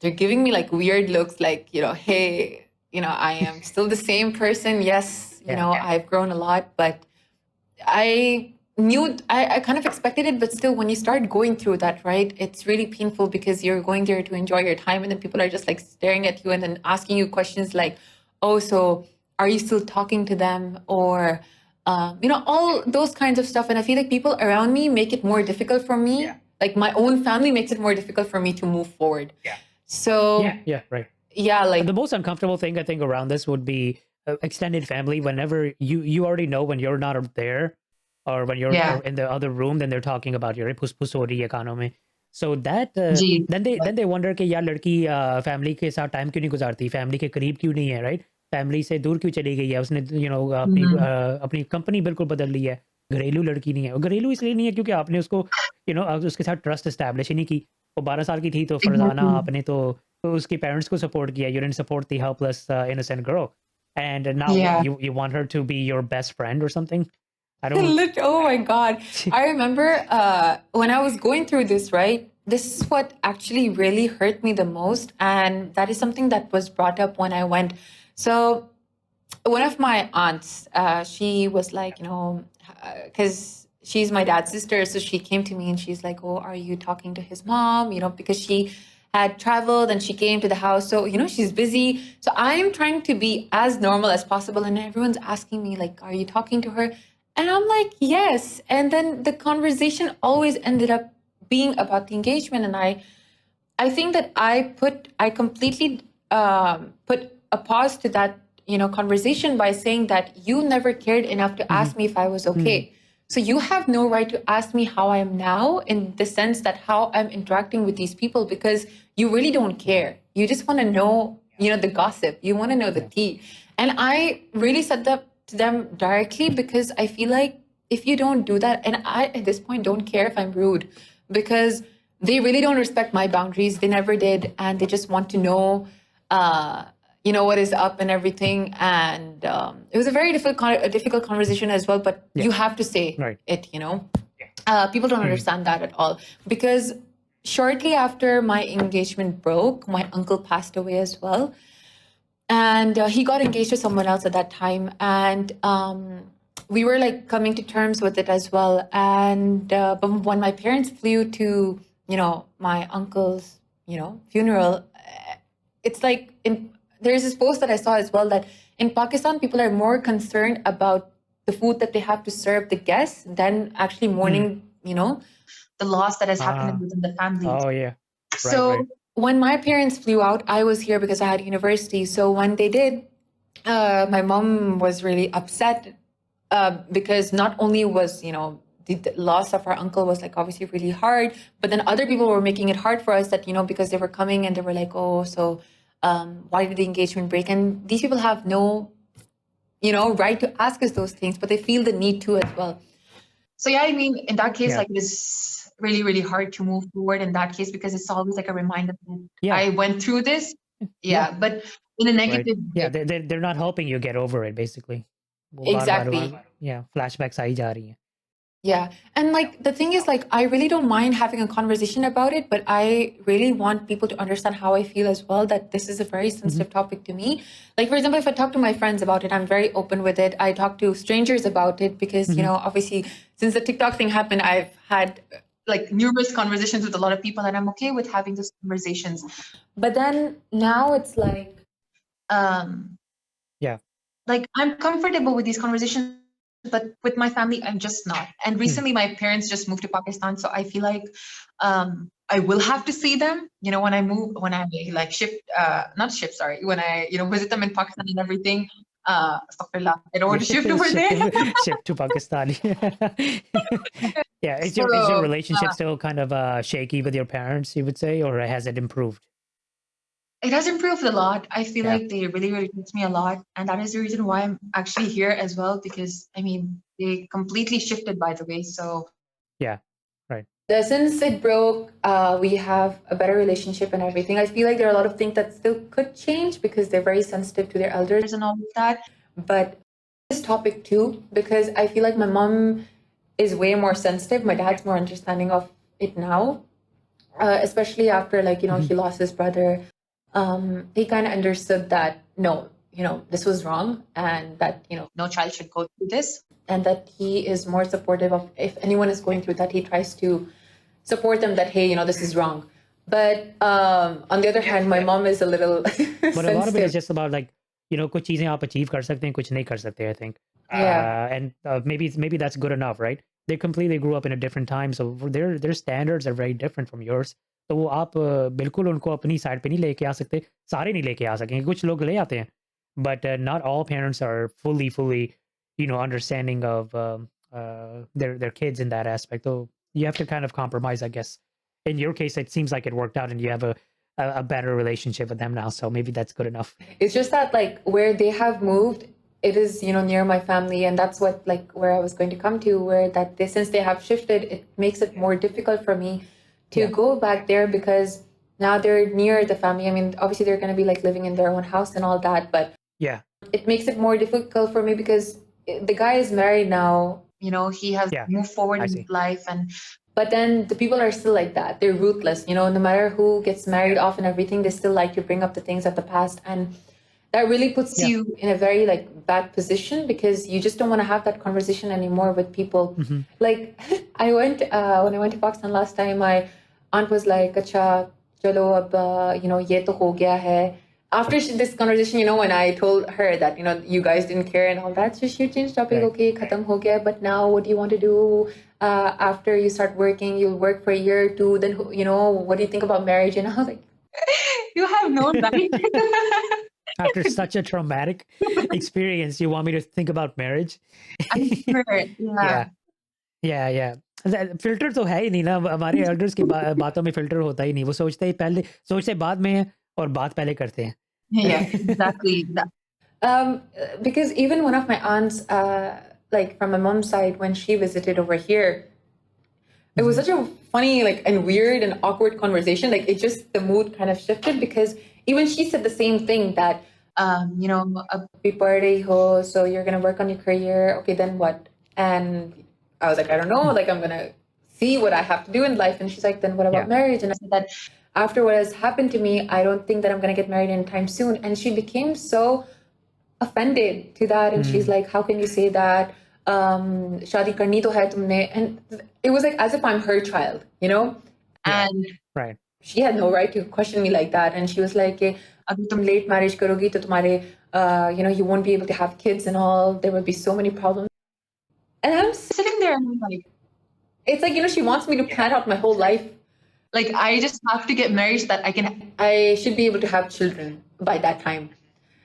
they're giving me like weird looks, like, hey, I am still the same person. Yes, I've grown a lot, but I knew, I kind of expected it, but still when you start going through that, right, it's really painful, because you're going there to enjoy your time, and then people are just like staring at you and then asking you questions like, oh, so are you still talking to them? Or, all those kinds of stuff. And I feel like people around me make it more difficult for me. Yeah. Like my own family makes it more difficult for me to move forward. Yeah. So Yeah, right. Yeah, like the most uncomfortable thing I think around this would be extended family. Whenever you already know when you're not there, or when you're in the other room, then they're talking about your pus pus ho rahi hai kanon mein. So that then they wonder कि यार लड़की family के साथ time क्यों नहीं गुजारती, family के करीब क्यों नहीं है, राइट? फैमिली से दूर क्यों चली गई है, उसने अपनी कंपनी बिल्कुल बदल ली है, घरेलू लड़की नहीं है। और घरेलू इसलिए नहीं है क्योंकि आपने उसको उसके साथ ट्रस्ट एस्टैब्लिश ही नहीं की। वो 12 साल की थी तो फरजाना आपने तो उसके पेरेंट्स को सपोर्ट किया, you didn't support the helpless innocent girl, and now you want her to be your best friend or something. I don't. Oh my God. I remember when I was going through this, right? This is what actually really hurt me the most. And that is something that was brought up when I went. So one of my aunts, she was like, because she's my dad's sister. So she came to me and she's like, oh, are you talking to his mom? Because she had traveled and she came to the house. So, she's busy. So I'm trying to be as normal as possible. And everyone's asking me, like, are you talking to her? And I'm like, yes. And then the conversation always ended up being about the engagement. And I think that I completely put a pause to that, conversation by saying that you never cared enough to ask me if I was okay. So you have no right to ask me how I am now, in the sense that how I'm interacting with these people, because you really don't care. You just want to know, the gossip. You want to know the tea. And I really said that to them directly, because I feel like if you don't do that, and I at this point don't care if I'm rude, because they really don't respect my boundaries. They never did. And they just want to know, what is up and everything. And it was a very difficult conversation as well, but you have to say it, People don't understand that at all, because shortly after my engagement broke, my uncle passed away as well. And he got engaged to someone else at that time. And we were like coming to terms with it as well. And but when my parents flew to, my uncle's, funeral, it's like there's this post that I saw as well that in Pakistan, people are more concerned about the food that they have to serve the guests than actually mourning, the loss that has happened within the family. Oh, yeah. So when my parents flew out, I was here because I had university. So when they did, my mom was really upset because not only was, the loss of our uncle was like obviously really hard, but then other people were making it hard for us that, because they were coming and they were like, oh, so why did the engagement break? And these people have no, right to ask us those things, but they feel the need to as well. So yeah, I mean, in that case, like it is really, really hard to move forward in that case, because it's always like a reminder that I went through this. Yeah. But in a negative way. Yeah, they're not helping you get over it, basically. Exactly. Yeah, flashbacks aayi ja rahi hain. Yeah. And like the thing is, like, I really don't mind having a conversation about it, but I really want people to understand how I feel as well, that this is a very sensitive topic to me. Like, for example, if I talk to my friends about it, I'm very open with it. I talk to strangers about it because, obviously since the TikTok thing happened, I've had like numerous conversations with a lot of people, and I'm okay with having those conversations. But then now it's like, like I'm comfortable with these conversations, but with my family, I'm just not. And recently my parents just moved to Pakistan. So I feel like I will have to see them, when I move, when I like when I, visit them in Pakistan and everything. Astaghfirullah, I don't want to shift over there. Shift to Pakistan. Yeah, is your relationship still kind of shaky with your parents, you would say, or has it improved? It has improved a lot. I feel like they really, really teach me a lot. And that is the reason why I'm actually here as well, because, I mean, they completely shifted, by the way. So, yeah, right. Since it broke, we have a better relationship and everything. I feel like there are a lot of things that still could change because they're very sensitive to their elders and all of that. But this topic too, because I feel like my mom is way more sensitive. My dad's more understanding of it now, especially after, like, he lost his brother. He kind of understood that, no, this was wrong, and that, no child should go through this. And that he is more supportive of, if anyone is going through that, he tries to support them that, hey, this is wrong. But on the other hand, my mom is a little But a lot of it is just about, like, kuch cheezein aap achieve kar sakte hain, kuch nahi kar sakte, I think. And maybe that's good enough, right? They completely grew up in a different time, so their standards are very different from yours. तो वो आप बिल्कुल उनको अपनी side पे नहीं लेके आ सकते, सारे नहीं लेके आ सकेंगे, कुछ लोग ले आते हैं, but not all parents are fully understanding of their kids in that aspect. So you have to kind of compromise, I guess. In your case, it seems like it worked out and you have a better relationship with them now, so maybe that's good enough. It's just that, like, where they have moved, it is, near my family, and that's what, like, where I was going to come to, where that since they have shifted, it makes it more difficult for me to go back there, because now they're near the family. I mean, obviously they're going to be like living in their own house and all that, but it makes it more difficult for me because the guy is married now. He has moved forward in his life, but then the people are still like that. They're ruthless. No matter who gets married off and everything, they still like to bring up the things of the past, and that really puts you in a very, like, bad position, because you just don't want to have that conversation anymore with people. Like, I went when I went to Pakistan last time, my aunt was like, "Acha, चलो अब ये तो हो गया है. After this conversation, when I told her that, you guys didn't care and all that, so she changed topic. Right. Okay, khatam ho gaya, but now what do you want to do? After you start working, you'll work for a year or two. Then, what do you think about marriage? And I was like, You have no right. After such a traumatic experience, you want me to think about marriage? I'm sure. Yeah. Yeah. Filter तो है ही नहीं ना, हमारे elders की बातों में filter होता ही नहीं. वो सोचते बाद में है और बात पहले करते हैं. Yeah, exactly. Because even one of my aunts, like from my mom's side, when she visited over here, it was such a funny, like, and weird and awkward conversation. Like, the mood kind of shifted because even she said the same thing that, ab party ho, so you're going to work on your career. Okay, then what? And I was like, I don't know. Like, I'm going to see what I have to do in life. And she's like, then what about marriage? And I said that after what has happened to me, I don't think that I'm going to get married anytime soon. And she became so offended to that. And she's like, how can you say that? Shadi karni to hai tumne. And it was like as if I'm her child, And right. She had no right to question me like that. And she was like, abhi tum late marriage karogi to tumhare, you won't be able to have kids and all. There will be so many problems. And I'm Sitting there and I'm like, it's like, she wants me to plan out my whole life. Like, I just have to get married so that I should be able to have children by that time.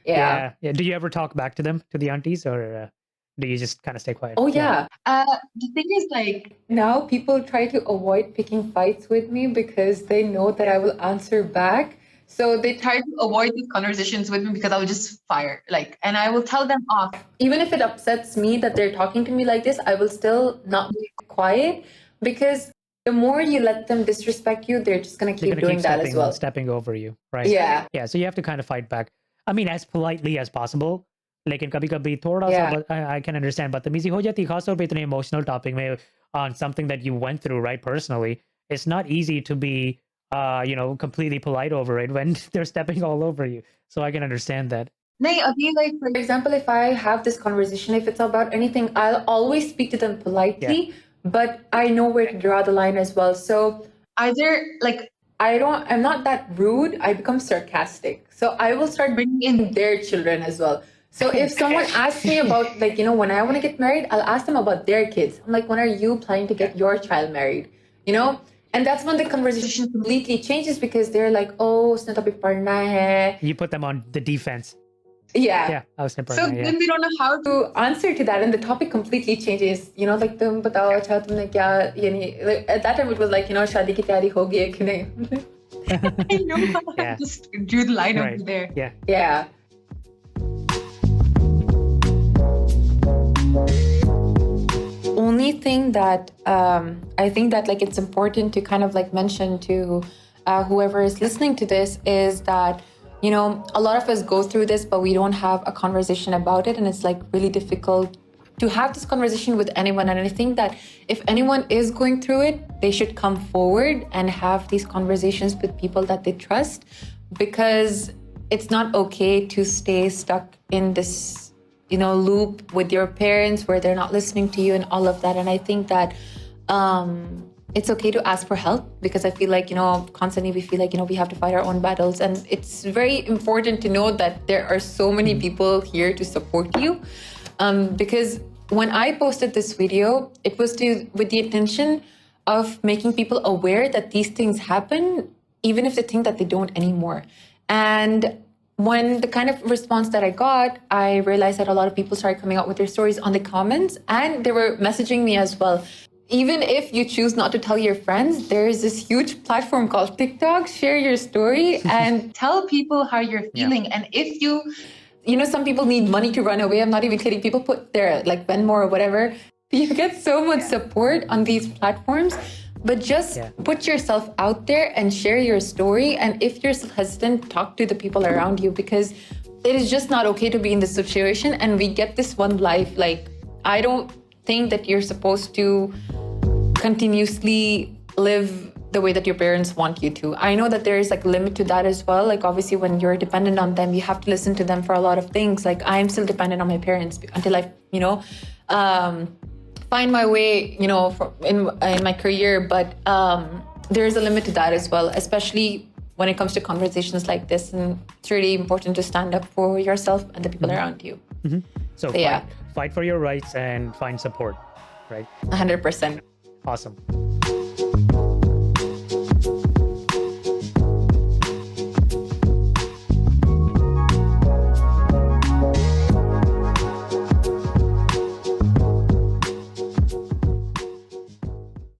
Yeah. Do you ever talk back to them, to the aunties, or do you just kind of stay quiet? Oh, yeah. The thing is, like, now people try to avoid picking fights with me because they know that I will answer back. So they try to avoid these conversations with me because I will just fire, and I will tell them off. Even if it upsets me that they're talking to me like this, I will still not be quiet because the more you let them disrespect you, they're just going to keep doing that as well. Stepping over you, right? Yeah. Yeah, so you have to kind of fight back. I mean, as politely as possible. लेकिन कभी-कभी थोड़ा सा, I can understand, बदतमीजी हो जाती है, खासतौर पे इतने emotional topic में, on something that you went through, right, personally. It's not easy to be, completely polite over it when they're stepping all over you. So I can understand that. Like, for example, if I have this conversation, if it's about anything, I'll always speak to them politely, but I know where to draw the line as well. So either, I'm not that rude, I become sarcastic. So I will start bringing in their children as well. So if someone asks me about, when I want to get married, I'll ask them about their kids. I'm like, when are you planning to get your child married? And that's when the conversation completely changes because they're like, oh, usne to abhi padhna hai. You put them on the defense. Yeah. So then we don't know how to answer to that, and the topic completely changes. Like, tum batao, acha tumne kya, at that time it was like, shadi ki tayari ho gayi hai ki nahi. I know. Just drew the line over there. Yeah. Only thing that I think that it's important to kind of mention to whoever is listening to this is that a lot of us go through this, but we don't have a conversation about it, and it's really difficult to have this conversation with anyone. And I think that if anyone is going through it, they should come forward and have these conversations with people that they trust, because it's not okay to stay stuck in this loop with your parents where they're not listening to you and all of that. And I think that it's okay to ask for help, because I feel like, constantly we feel like, we have to fight our own battles. And it's very important to know that there are so many people here to support you. Because when I posted this video, it was with the intention of making people aware that these things happen, even if they think that they don't anymore. And when the kind of response that I got, I realized that a lot of people started coming out with their stories on the comments, and they were messaging me as well. Even if you choose not to tell your friends, there is this huge platform called TikTok. Share your story and tell people how you're feeling. And if some people need money to run away. I'm not even kidding. People put their Venmo or whatever. You get so much support on these platforms. But just put yourself out there and share your story. And if you're still hesitant, talk to the people around you, because it is just not okay to be in this situation. And we get this one life. I don't think that you're supposed to continuously live the way that your parents want you to. I know that there is limit to that as well. Obviously, when you're dependent on them, you have to listen to them for a lot of things. I'm still dependent on my parents until I, find my way, in my career, but there is a limit to that as well, especially when it comes to conversations like this, and it's really important to stand up for yourself and the people around you. So yeah. fight for your rights and find support, right? 100%. Awesome.